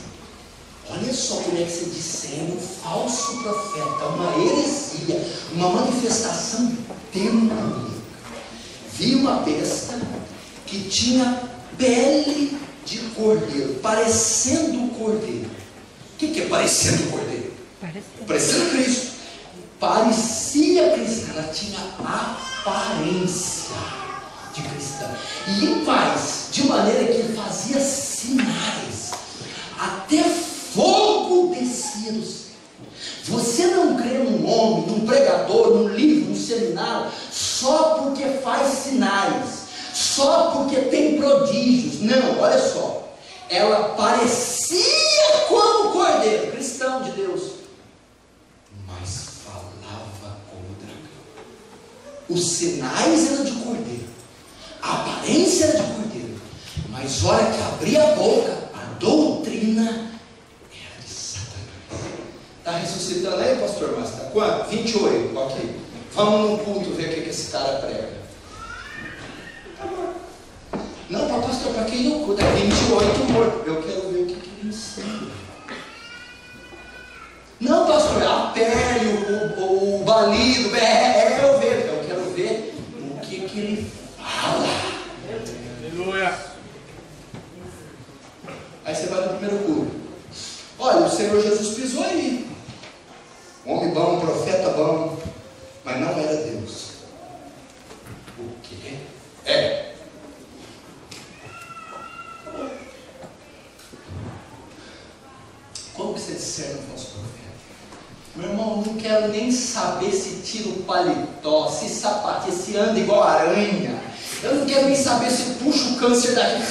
Olha só como é que se discerne um falso profeta, uma heresia, uma manifestação demoníaca. Vi uma besta que tinha pele de cordeiro, parecendo cordeiro. O que é parecendo cordeiro? Parecendo Cristo. Parecia cristã, ela tinha aparência de cristã. E em paz, de maneira que ele fazia sinais, até fogo descia do céu. Você não crê num homem, num pregador, num livro, num seminário, só porque faz sinais, só porque tem prodígios. Não, olha só. Ela parecia como cordeiro, cristão de Deus, mas falava como dragão. Os sinais eram de cordeiro, a aparência era de cordeiro, mas olha que abria a boca, a doutrina era de Satanás. Está ressuscitando aí, pastor Márcio? Está quanto? 28, ok. Vamos num culto ver o que esse cara prega. Não, pastor, para quem não culto, é 28 morto. Eu quero ver o que ele ensina. Não, pastor, a pele, o balido, eu vejo. Eu quero ver o que ele fala. Aleluia. Aí você vai no primeiro culto. Olha, o Senhor Jesus pisou aí. Um homem bom, um profeta bom, mas não era Deus. O quê? É. Como que você discerne um falso profeta? Meu irmão, não quero nem saber se tira o paletó, se sapateia, se anda igual aranha. Eu não quero nem saber se puxa o câncer daqui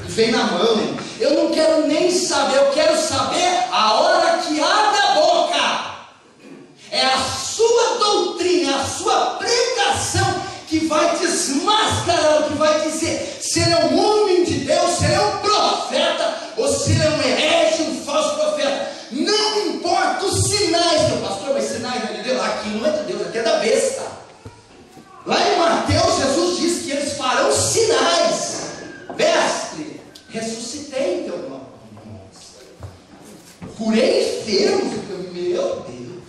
e vem na mão. Eu não quero nem saber, eu quero saber a hora que abre a boca. É a sua doutrina, a sua pregação que vai desmascarar, o que vai dizer se ele é um homem de Deus, se ele é um profeta, ou se ele é um herege, um falso profeta. Não importa os sinais, meu pastor, mas sinais não é de Deus. Aqui não é de Deus, aqui é da besta. Lá em Mateus, Jesus diz que eles farão sinais. Mestre, ressuscitei teu nome. Curei enfermos, meu Deus.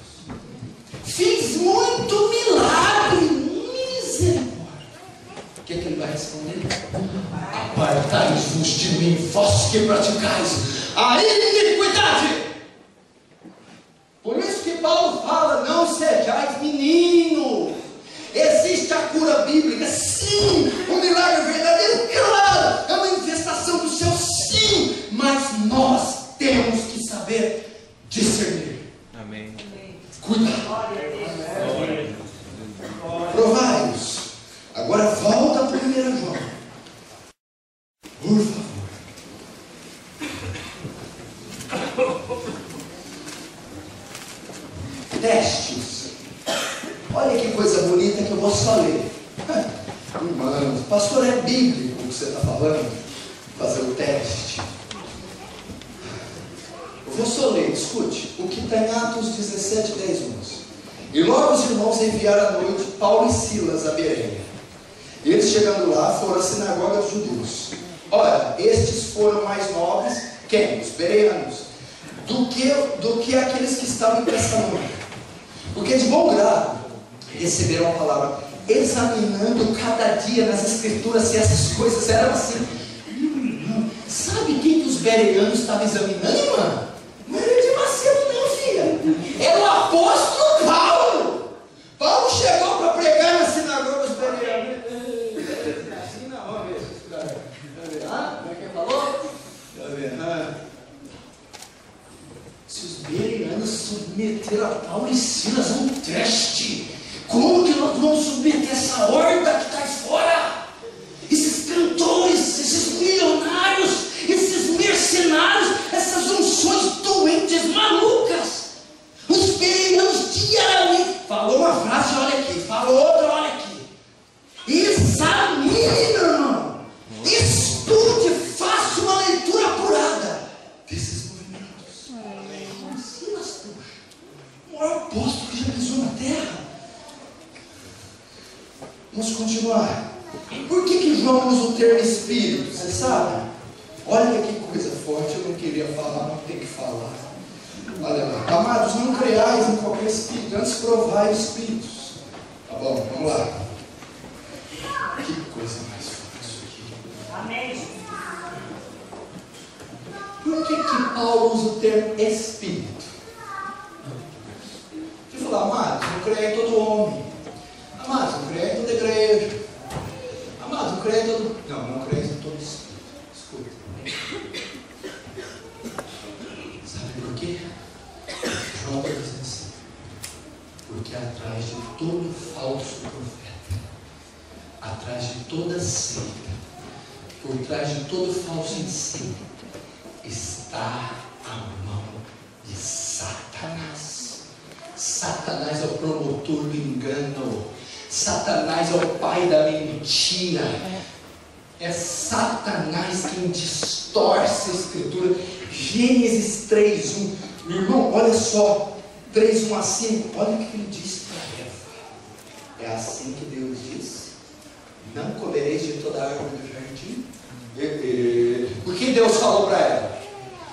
Fiz muito milagre. O que ele vai responder? Apartai-vos de mim, vós que praticais a iniquidade. Por isso que Paulo fala: não sejais meninos. Existe a cura bíblica, sim. O milagre verdadeiro, claro, é uma manifestação do céu, sim. Mas nós temos que saber discernir. Amém. Cuidado. Provai-os. Agora volta para 1 João. Por favor. Testes. Olha que coisa bonita que eu vou só ler. Irmãos, pastor, é bíblico o que você está falando? Fazer o teste. Eu vou só ler, escute. O que está em Atos 17, 10, 11. E logo os irmãos enviaram à noite Paulo e Silas a Bereia. Eles, chegando lá, foram à sinagoga dos judeus. Ora, estes foram mais nobres, quem? Os bereanos, do que aqueles que estavam em Tessalônica, porque de bom grado receberam a palavra, examinando cada dia nas escrituras se essas coisas eram assim. Sabe quem que os bereanos estavam examinando, irmã? Não era de Macedo não, filha. Era o apóstolo Paulo. Paulo chegou para pregar na sinagoga dos bereanos. Assim não, vamos ver. Paulo e Silas um teste. Como que nós vamos submeter essa horda que está aí fora? Esses cantores, esses milionários, esses mercenários, essas unções doentes, malucas. Os peregrinos diariamente. Falou uma frase, olha aqui. Falou outra, olha aqui. Examine, meu irmão. Estude, faça uma leitura apurada desses movimentos. Silas, puxa, o maior apóstolo que já pisou na terra. Vamos continuar. Por que João usa o termo espírito? Você sabe? Olha que coisa forte, eu não queria falar, mas tem que falar. Olha lá. Amados, não creiais em qualquer espírito, antes provai espíritos. Tá bom, vamos lá. Que coisa mais forte isso aqui. Amém. Por que Paulo usa o termo espírito? Deixa eu falar, amados, não creiai em todo homem. Amados, não creiai em toda igreja. Amados, não creiai em todo... Não creiai em todo espírito. Escuta. Sabe por quê? João está dizendo assim. Porque atrás de todo falso profeta, atrás de toda seita, por trás de todo falso ensino, está a mão de Satanás. Satanás é o promotor do engano. Satanás é o pai da mentira. É Satanás quem distorce a Escritura. Gênesis 3:1. Meu irmão, olha só. 3:1 a 5. Olha o que ele disse para Eva. É assim que Deus disse: não comereis de toda a árvore do jardim. Por que Deus falou para ela?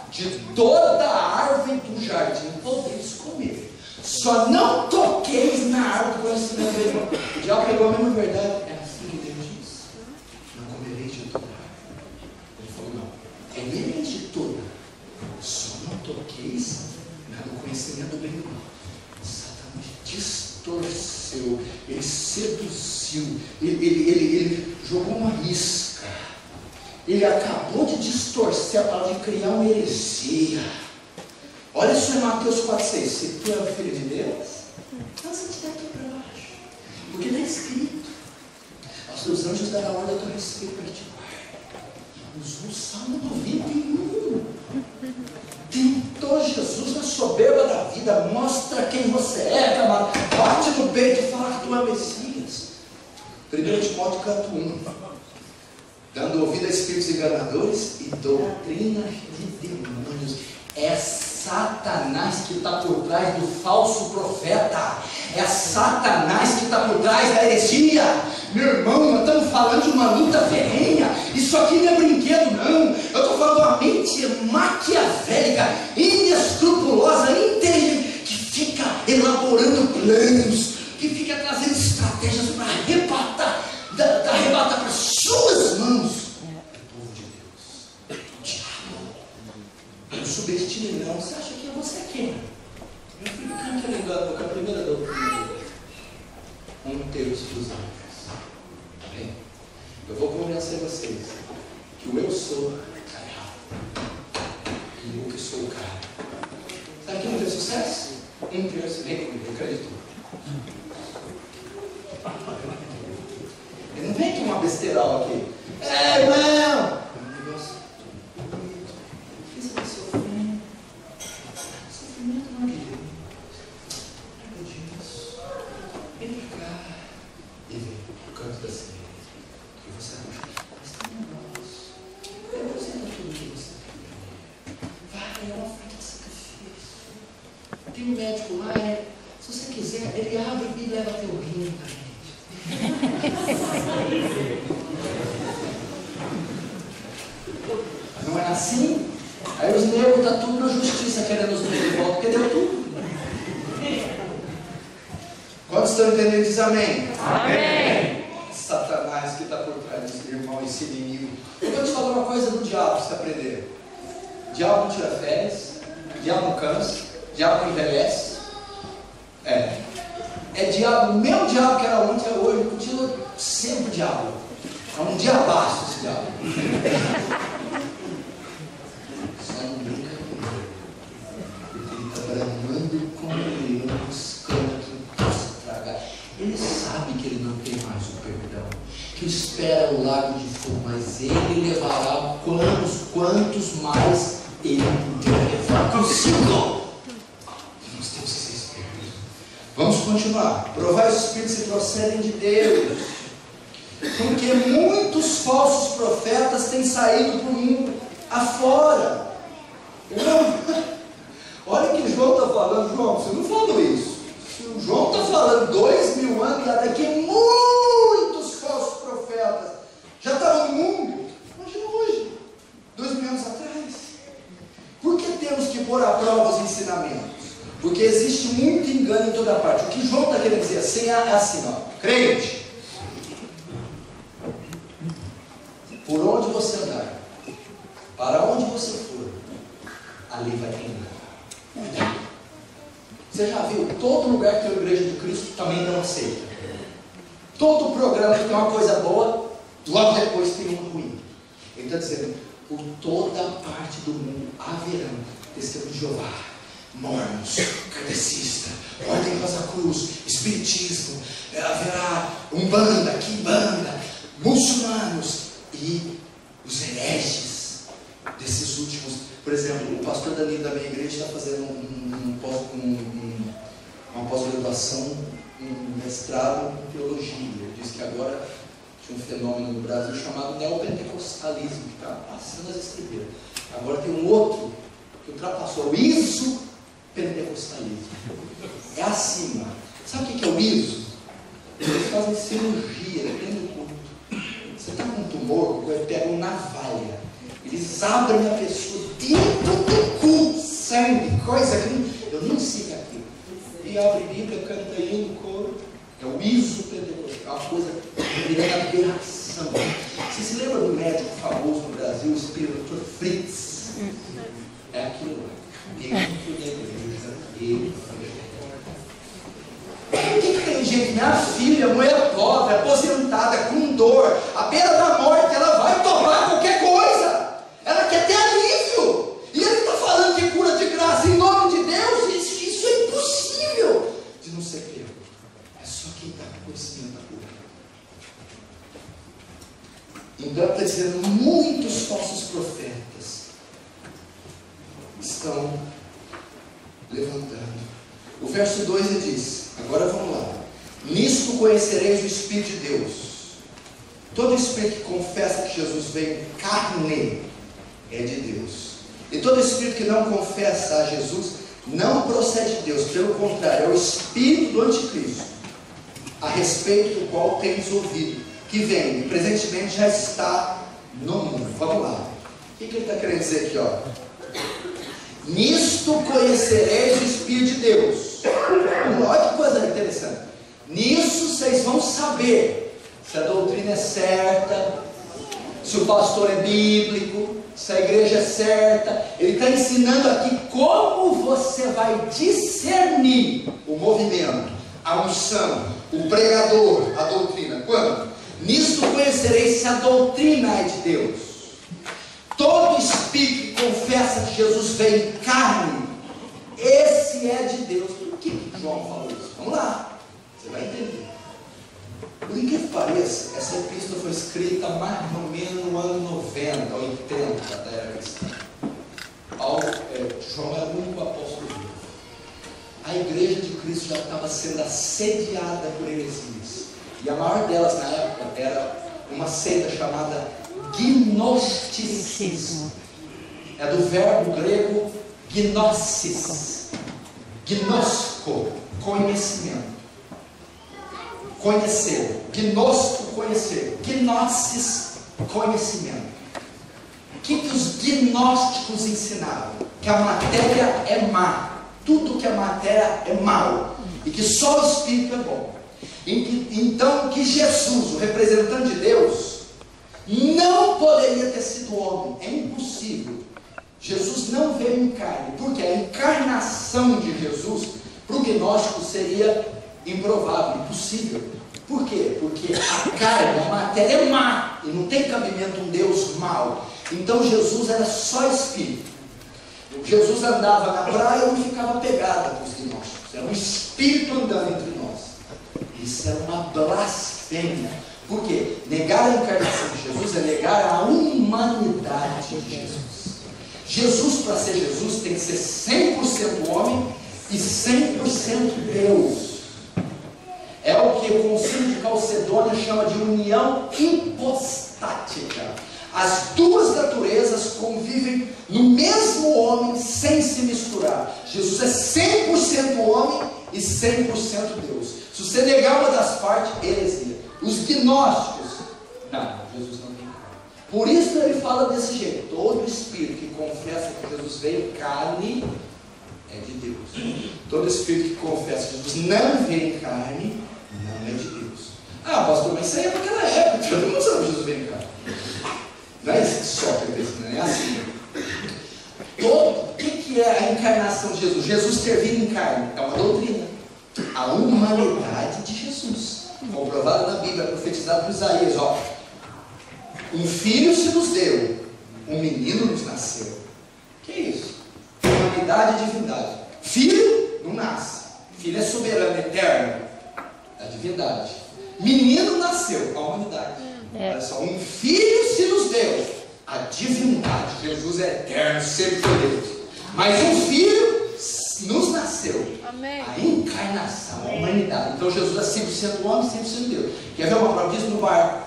De toda a árvore do jardim podeis comer. Só não toqueis na árvore do conhecimento do bem. O diabo pegou a mesma verdade. É assim que Deus disse: não comereis de toda a árvore. Ele falou: não, comereis de toda, só não toqueis no conhecimento do bem e do mal. Satanás distorceu, ele seduziu, ele jogou uma isca, ele acabou de distorcer a palavra, de criar uma heresia. Olha isso em Mateus 4,6. Se tu é o filho de Deus, lança-te daqui para baixo. Porque está escrito: aos teus anjos dará ordem a teu respeito para te guardar. Usou o Salmo 91. Tentou Jesus na soberba da vida. Mostra quem você é, camarada. Bate no peito e fala que tu é Messias. 1 Timóteo 4:1. Dando ouvido a espíritos enganadores e doutrina de demônios. É Satanás que está por trás do falso profeta. É Satanás que está por trás da heresia. Meu irmão, nós estamos falando de uma luta ferrenha. Isso aqui não é brinquedo, não. Eu estou falando de uma mente maquiavélica, inescrupulosa, inteligente, que fica elaborando planos, que fica trazendo estratégias para arrebatar para suas mãos o povo de Deus. O diabo. Não subestime, não. Você acha que você é quem? Meu filho, quem que é ligado com a primeira doutrina? 1/3 dos anjos. Bem, eu vou convencer vocês que o eu sou está errado. E eu que sou o cara. Sabe quem não tem sucesso? 1/3. Vem comigo, eu acredito. Ele não vem com uma besteirol aqui. Irmão! Tem um médico lá, se você quiser, ele abre e leva teu rim também. Não é assim? Aí os negros estão tudo na justiça querendo os negros de volta, porque deu tudo. Quantos estão entendendo? Diz amém. Amém. Satanás que está por trás desse irmão, esse inimigo. Eu vou te falar uma coisa do diabo para você aprender. O diabo não tira férias, o diabo não cansa, o diabo não envelhece. É diabo, o meu diabo que era ontem, é hoje, continua sempre o diabo. É um diabaço esse diabo. Só não brinca com ele, porque ele está bramando com ele, sabe que ele não tem mais o perdão, que espera o lago de fogo, mas ele levará quantos mais ele puder levar consigo. Nós temos que ser espertos. Vamos continuar. Provar os espíritos se procedem de Deus, porque muitos falsos profetas têm saído por mundo afora. Olha que João está falando. João, você não falou isso. O João está falando 2000 anos, e daqui muitos falsos profetas já estavam no mundo. Imagina hoje, 2000 anos atrás. Por que temos que pôr à prova os ensinamentos? Porque existe muito engano em toda parte. O que João está querendo dizer assim é assim, ó, crente, por onde você andar, para onde você for, ali vai ter engano. Você já viu? Todo lugar que tem a igreja de Cristo também não aceita. Todo programa que tem uma coisa boa, logo depois tem uma ruim. Ele está dizendo, por toda parte do mundo haverão testemunhos de Jeová, mormons, kardecistas, Ordem Rosa Cruz, Espiritismo, haverá Umbanda, Quimbanda, muçulmanos e os hereges desses últimos. Por exemplo, o pastor Danilo da minha igreja está fazendo uma pós-graduação, um mestrado em teologia. Ele diz que agora tinha um fenômeno no Brasil chamado neopentecostalismo, que está passando as estribeiras. Agora tem um outro que ultrapassou, o isopentecostalismo. É acima. Sabe o que é o iso? Eles fazem cirurgia dentro do culto. Você está com um tumor, ele pega uma navalha. Eles abrem a pessoa dentro do culto, sangue, coisa que eu nem sei o que é aquilo. E abre a Bíblia, canta aí no coro. É o isopentecostal, é uma coisa virando aberração. Você se lembra do médico famoso no Brasil, o Dr. Fritz? É aquilo lá. Dentro da igreja. Por que tem gente, minha filha, mulher pobre, aposentada, com dor, à beira da morte, ela vai tomar qualquer coisa? Ela quer ter alívio. E ele está falando que cura de graça em nome de Deus. Isso é impossível de não ser pego. É só quem está com conhecimento da cura. Então está dizendo, muitos falsos profetas estão levantando. O verso 2 ele diz, agora vamos lá. Nisto conhecereis o Espírito de Deus. Todo espírito que confessa que Jesus veio em carne é de Deus. E todo espírito que não confessa a Jesus não procede de Deus. Pelo contrário, é o espírito do anticristo, a respeito do qual tens ouvido, que vem e presentemente já está no mundo. Vamos lá. O que ele está querendo dizer aqui? Ó? Nisto conhecereis o Espírito de Deus. Olha que coisa interessante. Nisso vocês vão saber se a doutrina é certa, se o pastor é bíblico, se a igreja é certa. Ele está ensinando aqui como você vai discernir o movimento, a unção, o pregador, a doutrina. Quando? Nisso conhecereis se a doutrina é de Deus. Todo espírito que confessa que Jesus veio em carne, esse é de Deus. Por que João falou isso? Vamos lá, você vai entender. Por incrível que pareça, essa epístola foi escrita mais ou menos no ano 90, 80 da era cristã. João era o único apóstolo vivo. A igreja de Cristo já estava sendo assediada por heresias. E a maior delas na época era uma seita chamada gnosticismo. É do verbo grego gnosis. Gnosco, conhecimento. Conhecer. Gnosco, conhecer. Gnosis, conhecimento. O que os gnósticos ensinavam? Que a matéria é má. Tudo que é matéria é mal. E que só o Espírito é bom. Então, que Jesus, o representante de Deus, não poderia ter sido homem. É impossível. Jesus não veio em carne. Porque a encarnação de Jesus, para o gnóstico, seria improvável, impossível. Por quê? Porque a carne, a matéria é má. E não tem cabimento um Deus mau. Então Jesus era só Espírito. Jesus andava na praia e não ficava pegado com os gnósticos. Era um Espírito andando entre nós. E Isso é uma blasfêmia. Por quê? Negar a encarnação de Jesus é negar a humanidade de Jesus. Jesus, para ser Jesus, tem que ser 100% homem e 100% Deus. É o que o Concílio de Calcedônia chama de união hipostática. As duas naturezas convivem no mesmo homem sem se misturar. Jesus é 100% homem e 100% Deus. Se você negar uma das partes, heresia. Os gnósticos, não, Jesus não tem carne. Por isso ele fala desse jeito: todo espírito que confessa que Jesus veio em carne é de Deus. Todo espírito que confessa que Jesus não veio em carne não é de Deus. Ah, pastor, mas isso aí é para aquela época, todo mundo sabe que Jesus veio em carne. Não é isso que Sócrates, não é assim. O que é a encarnação de Jesus? Jesus ter vindo em carne é uma doutrina. A humanidade de Jesus, comprovada na Bíblia, profetizada por Isaías. Ó, um filho se nos deu, um menino nos nasceu. Que é isso? Humanidade e divindade. Filho não nasce. Filho é soberano, eterno. A divindade. Menino nasceu, a humanidade. Olha só, um filho se nos deu, a divindade. Jesus é eterno, sempre foi Deus. Mas um filho nos nasceu. Amém. A encarnação, a humanidade. Então Jesus é 100% homem, 100% Deus. Quer ver uma prova disso no barco?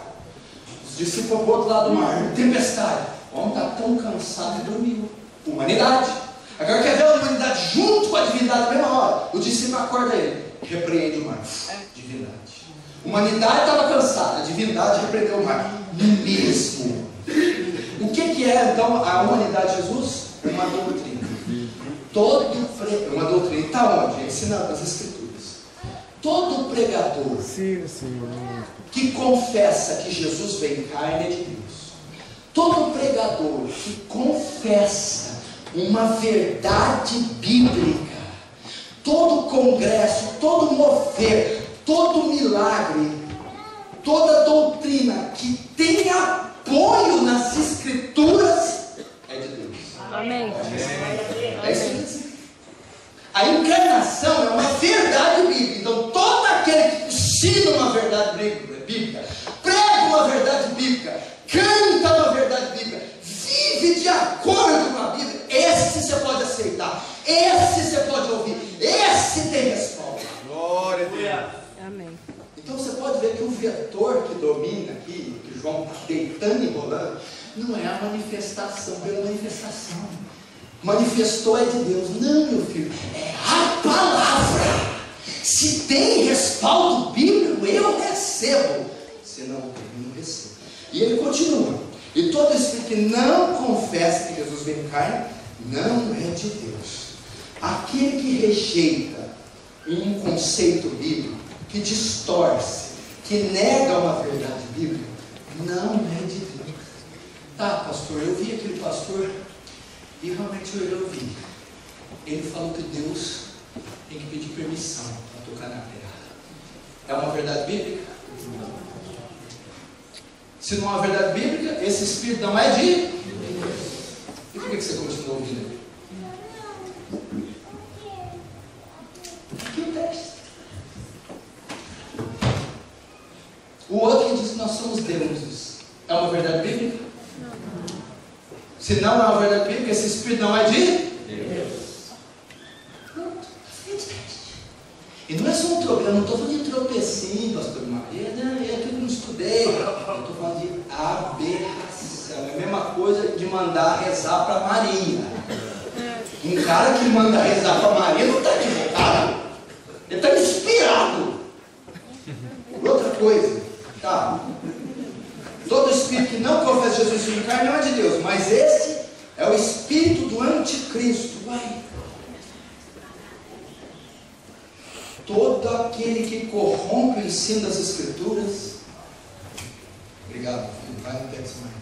Os discípulos foram para o outro lado do mar, tempestade. O homem está tão cansado e dormiu. Humanidade. Agora quer ver a humanidade junto com a divindade na mesma hora? O discípulo acorda ele, repreende o mar. Divindade. Humanidade estava cansada, a divindade repreendeu o mar. Mesmo. O que é então a humanidade de Jesus? Uma doutrina. Uma doutrina está onde? Ensinada nas Escrituras. Todo pregador que confessa que Jesus veio em carne é de Deus. Todo pregador que confessa uma verdade bíblica, todo congresso, todo mover, todo milagre, toda doutrina que tem apoio nas Escrituras é de Deus. Amém. É isso que diz. A encarnação é uma verdade bíblica. Então todo aquele que ensina uma verdade bíblica, prega uma verdade bíblica, canta uma verdade bíblica, vive de acordo com a Bíblia, esse você pode aceitar, esse você pode ouvir, esse tem respaldo. Glória a Deus. Amém. Então você pode ver que o vetor que domina aqui, que João está deitando e rolando, não é a manifestação pela manifestação. Manifestou é de Deus. Não, meu filho, é a palavra. Se tem respaldo bíblico, eu recebo. Se não tem, eu não recebo. E ele continua. E todo espírito que não confessa que Jesus veio em carne, não é de Deus. Aquele que rejeita um conceito bíblico, que distorce, que nega uma verdade bíblica, não é de Deus. Tá, pastor, eu vi aquele pastor e realmente eu vi. Ele falou que Deus tem que pedir permissão para tocar na terra. É uma verdade bíblica? Se não é uma verdade bíblica, esse espírito não é de Deus. E por que você continua ouvindo ele? Aqui o texto. O outro que diz que nós somos deuses. É uma verdade bíblica? Se não é uma verdade bíblica, esse espírito não é de Deus. Pronto. E não é só um tropeço. Eu não estou falando de tropecinho, pastor Maria. Não, é que eu não estudei. Eu estou falando de aberração. É a mesma coisa de mandar rezar para Maria. Um cara que manda rezar para Maria não está equivocado. Ele está inspirado. Outra coisa. Tá. Todo espírito que não confessa Jesus em carne não é de Deus, mas esse é o espírito do anticristo. Uai. Todo aquele que corrompe o ensino das Escrituras. Obrigado, filho. Vai, não pegue mais.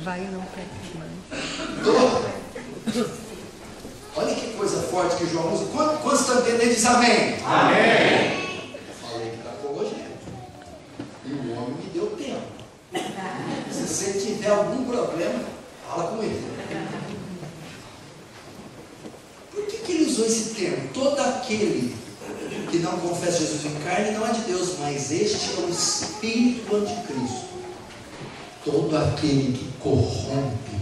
Vai, não pegue mais. Olha que coisa forte que João usa. Quantos estão entendendo? Ele diz amém. Amém. Falei que está apologético. E o homem me deu tempo. Se você tiver algum problema, fala com ele. Por que ele usou esse termo? Todo aquele que manifestou em carne não é de Deus, mas este é o espírito do anticristo. Todo aquele que corrompe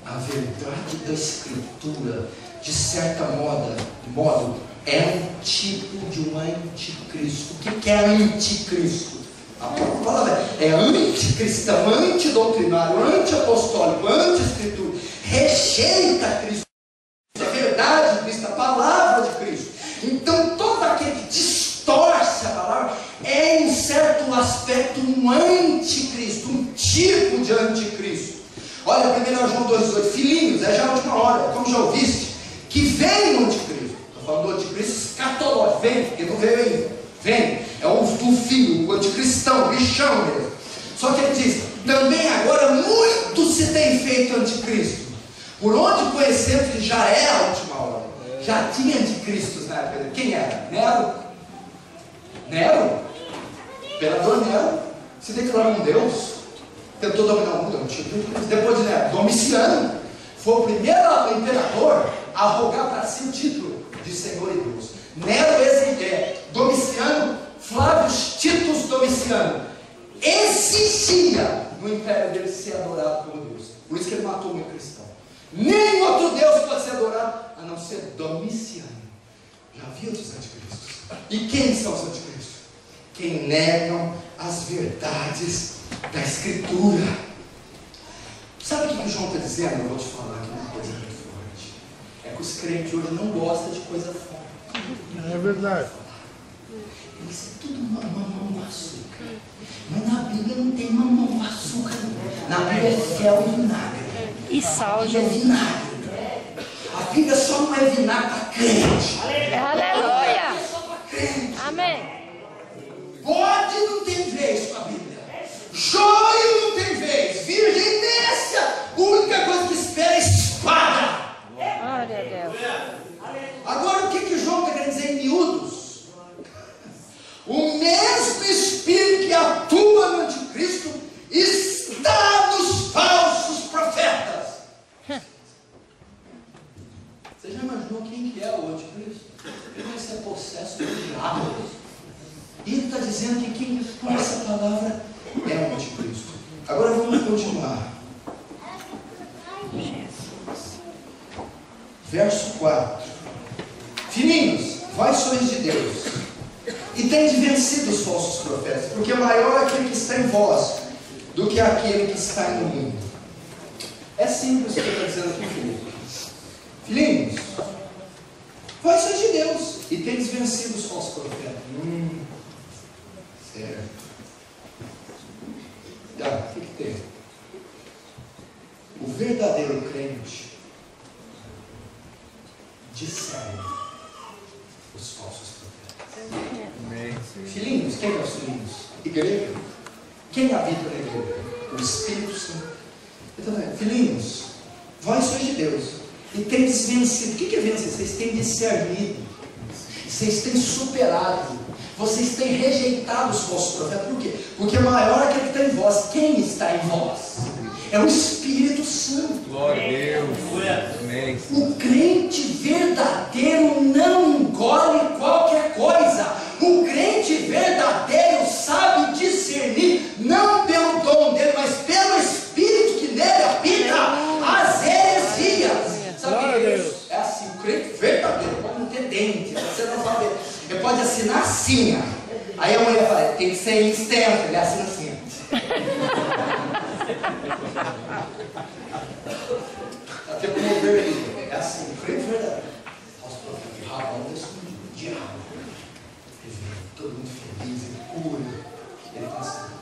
a verdade da Escritura, de certa modo, é um tipo de um anticristo. O que é anticristo? A palavra é anticristão, antidoutrinário, antiapostólico, anti-escritura. Rejeita Cristo, a verdade de Cristo, a palavra de Cristo. Então todo aquele que distorce a palavra é, em certo aspecto, um anticristo, um tipo de anticristo. Olha, 1 João 2,8, filhinhos, é já a última hora, como já ouviste, que vem o anticristo. Estou falando do anticristo escatológico, vem, porque não veio ainda, vem, é o filho, o anticristão, o bichão mesmo. Só que ele diz, também agora muito se tem feito anticristo. Por onde conhecemos que já é a última hora, já tinha anticristos na época dele. Quem era? Nero? Imperador Nero se declarou um Deus, tentou dominar o mundo, depois de Nero, Domiciano foi o primeiro imperador a rogar para si o título de Senhor e Deus. Nero Domiciano, Flávio Titus Domiciano exigia no império dele ser adorado como Deus. Por isso que ele matou o cristão. Nem outro Deus pode ser adorado a não ser Domiciano. Já viu os anticristos? E quem são os anticristos? Quem negam as verdades da Escritura. Sabe o que João está dizendo? Eu vou te falar aqui uma coisa muito forte. É que os crentes hoje não gostam de coisa forte. É verdade. Isso é tudo mamão com açúcar. Mas na Bíblia não tem mamão com açúcar. Na Bíblia é fel e vinagre. E sal, é vinagre. A Bíblia só não é vinagre para crente. Aleluia! É só para crente. Amém. Bode não tem vez com a Bíblia. Joio não tem vez. Virgem nessa. A única coisa que espera é espada. Glória a Deus. Agora o que João está querendo dizer em miúdos? O mesmo Espírito que atua no anticristo está nos falsos profetas. Você já imaginou quem que é o anticristo? Ele vai ser possesso do diabo. E ele está dizendo que quem expõe essa palavra é o anticristo. Agora vamos continuar. Verso 4. Filhinhos, vós sois de Deus, e tendes vencido os falsos profetas, porque maior é aquele que está em vós do que aquele que está no mundo. É simples o que ele está dizendo aqui, filhinhos. Filhinhos, vós sois de Deus, e tendes vencido os falsos profetas. Certo. O que tem? O verdadeiro crente discerne os falsos profetas. Filhinhos, quem é os filhinhos? Igreja. Quem habita na igreja? O Espírito Santo. Então, filhinhos, vós sois de Deus e tendes vencido. O que é vencer? Vocês têm discernido, vocês têm superado, vocês têm rejeitado os falsos profetas. Por quê? Porque maior é aquele que está em vós. Quem está em vós? É o Espírito Santo. Glória a Deus. Amém. O crente verdadeiro não engole qualquer coisa. O crente verdadeiro sabe discernir, não pelo dom dele, mas pelo Espírito que nele habita, as heresias. Sabe o que é isso? É assim, o crente verdadeiro pode não ter dente, você não sabe. Ele pode assinar assim. Aí a mulher fala, tem que ser extenso, ele assina assim. Até como o vermelho, é assim, o crente verdadeiro. Nossa, o Rabão está escondido, o diabo. Ele vê todo mundo feliz, ele cura. Ele está assim.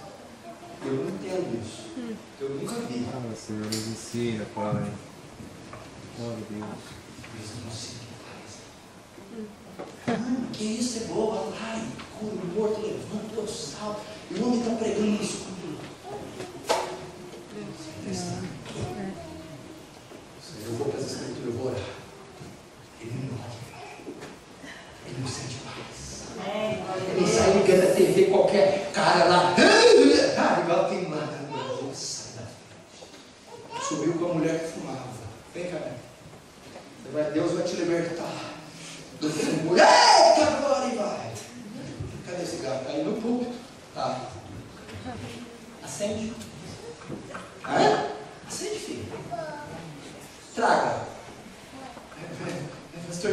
Eu não entendo isso. Eu nunca vi. Ah, Senhor, nos ensina, Pai. Glória a Deus. Eles não se fazem. Que isso é boa. Ai, cura o morto, levanta o sal. E o homem está pregando isso comigo. Eu vou para essa escritura, eu vou orar. Ele não morre. Ele não sente paz. Ele sai ligando a TV, qualquer cara lá. Igual tem lá no Brasil. Sai da frente. Subiu com a mulher que fumava. Vem cá. Deus vai te libertar do fumo. Eita, glória, vai. Cadê esse cigarro? Tá aí no púlpito. Tá. Acende. Hã? Acende, filho. Traga. Pastor,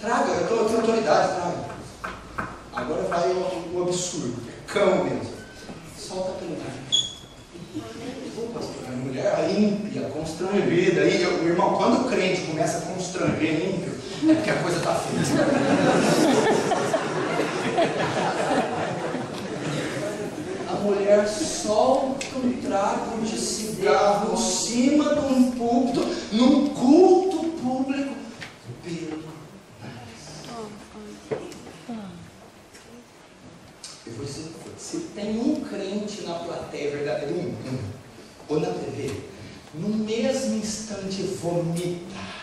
traga, eu tenho autoridade, traga. Agora vai o absurdo. Cão mesmo. Solta pelo nariz. A mulher ímpia, constrangida. Aí, meu irmão, quando o crente começa a constranger ímpio, é porque a coisa está feita. A mulher solta um trago de cigarro em cima de um púlpito, num culto público, pelo nariz. Eu vou dizer, se tem um crente na plateia verdadeiro, ou na TV, no mesmo instante vomita.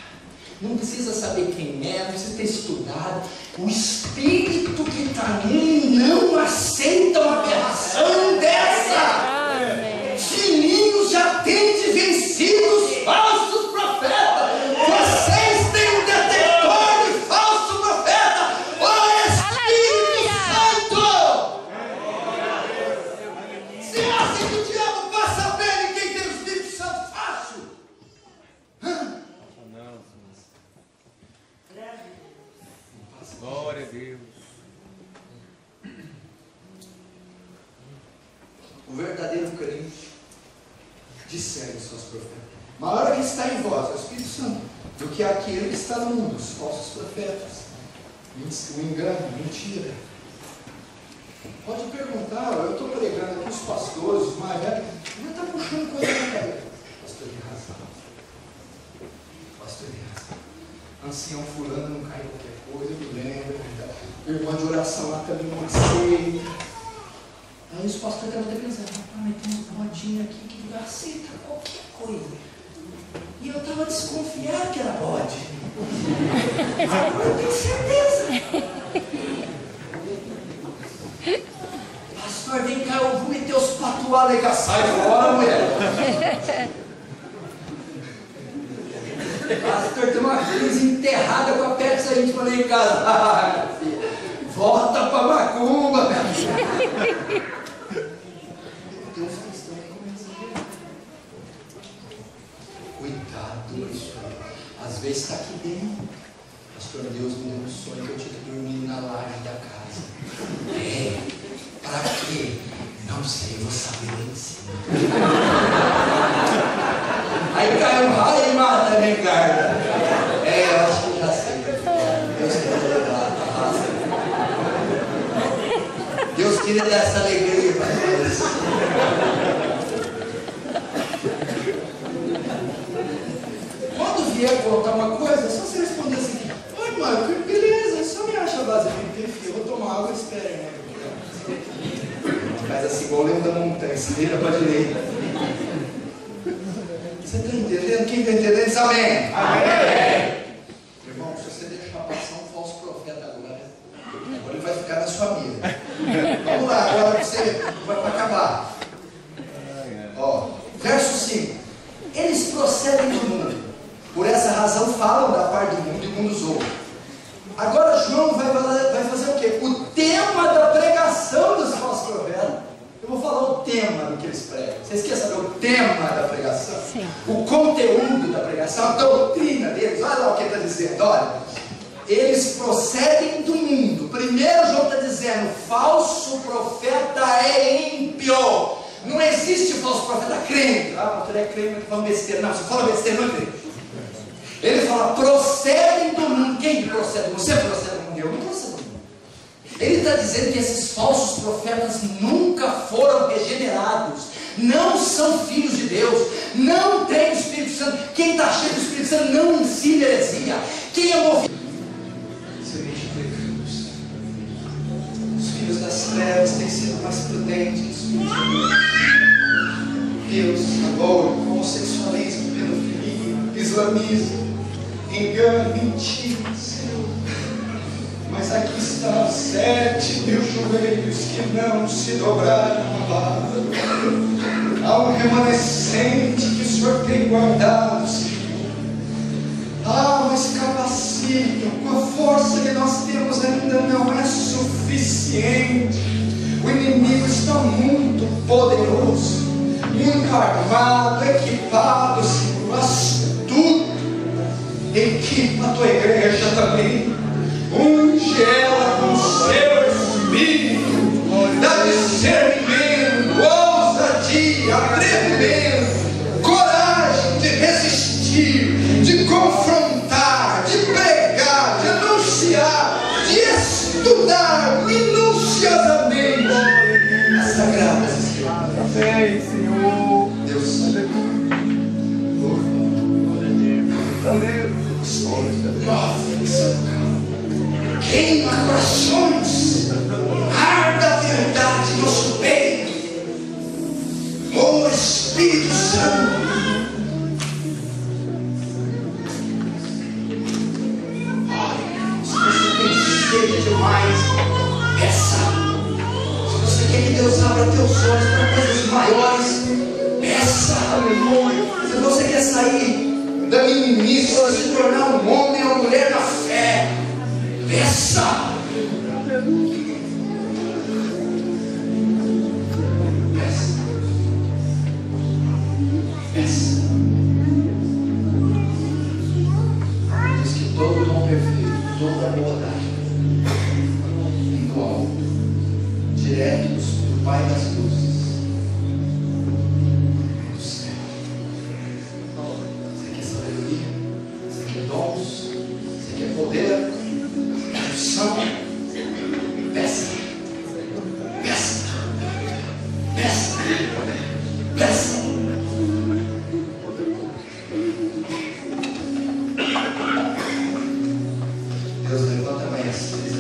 Não precisa saber quem é, não precisa ter estudado. O espírito que está nele não aceita uma aberração dessa. Fininhos já têm vencido os falsos profetas. Vocês têm um detector de falso profeta. O Espírito Santo. Você acha que o diabo passa bem em quem tem o Espírito Santo fácil? Glória a Deus. O verdadeiro crente discerne os seus profetas. Maior que está em vós, é o Espírito Santo, do que aquele que está no mundo, os falsos profetas. O engano, mentira. Pode perguntar, eu estou pregando aqui os pastores, os mais velhos, já está puxando coisa na cabeça. Pastor de razão. Pastor de razão. Ancião fulano não cai em qualquer coisa, eu me lembro. Irmã de oração lá também não aceita. Aí os pastores estavam até pensando, mas tem uns bodinhos aqui que aceita qualquer coisa. E eu estava desconfiado que era bode. Agora eu tenho certeza. Pastor, vem cá, eu vou meter os patuá legal. Sai fora, mulher. Pastor, tem uma crise enterrada com a peça íntima lá em casa. Volta pra macumba. Tem uns cristãos que começam a ver. Cuidado isso. Às vezes está aqui dentro. Pastor, Deus me deu um sonho que eu tinha que dormir na laje da casa. É. Para quê? Não sei, eu vou saber lá em cima. Aí cai um raio e mata a negarda. É, eu acho que já sei. Deus queria levar, Deus queria dar essa alegria para nós. Quando vier contar uma coisa, é só você responder assim: oi, Marco, beleza, só me acha a base de perfil, eu vou tomar água e espera, né? Faz assim, igual o leão da montanha, vira para a direita. Você está entendendo? Quem está entendendo diz amém. Amém. Irmão, se você deixar passar um falso profeta agora ele vai ficar na sua mira. Vamos lá, agora você vai para acabar. Ó, verso 5. Eles procedem do mundo. Por essa razão falam da parte do mundo e o mundo os ouve. Agora João vai fazer o quê? O tema da pregação dos falsos profetas. Eu vou falar o tema do que eles pregam. Vocês querem saber o tema da pregação? Sim. O conteúdo da pregação, a doutrina deles. Olha lá o que ele está dizendo. Olha, eles procedem do mundo. Primeiro João está dizendo, falso profeta é ímpio. Não existe falso profeta crente. Ah, você é crente, mas fala besteira. Não, você fala besteira, não é crente. Ele fala, procedem do mundo. Quem procede? Você procede do mundo? Eu não procedo do mundo. Ele está dizendo que esses falsos profetas nunca foram regenerados, não são filhos de Deus, não tem o Espírito Santo. Quem está cheio do Espírito Santo não ensina heresia. Quem é movido? Semente pecados. Os filhos das trevas têm sido mais prudentes que os filhos de Deus. Deus, amor, homossexualismo, pedofilia, islamismo, engano, mentira, Senhor. Mas aqui estão 7.000 joelhos que não se dobraram a palavra. Há um remanescente que o Senhor tem guardado, Senhor. Ah, mas capacitam, com a força que nós temos ainda não é suficiente. suficiente. O inimigo está muito poderoso, muito armado, equipado, Senhor. Mas tu equipa a tua igreja também. Unge ela com o seu Espírito, dá discernimento, ousadia, atrevimento, coragem de resistir, de confrontar, de pregar, de anunciar, de estudar minuciosamente as Sagradas Escrituras. Amém, Senhor. Deus sabe. Queima corações, arda a verdade no nosso peito. Oh Espírito Santo, se você tem sede demais, peça. Se você quer que Deus abra teus olhos para coisas maiores, peça. Se você quer sair da meninice, se tornar um homem ou mulher na fé, peça. Peça. Peça. Diz que todo dom perfeito, toda boa dádiva, igual, direto do Pai das luzes, do céu. Você quer sabedoria? Você quer dons? Você quer poder? Unção? Peça. Peça. Peça. Peça. Deus levanta mestres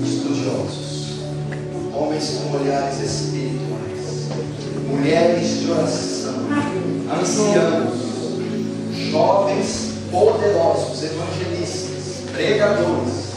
estudiosos, homens com olhares espirituais, mulheres de oração, anciãos, jovens poderosos, evangelistas, pregadores.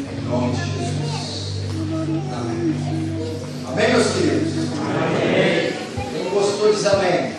Em nome de Jesus. Amém. Amém, meus queridos? Amém. Quem gostou diz amém.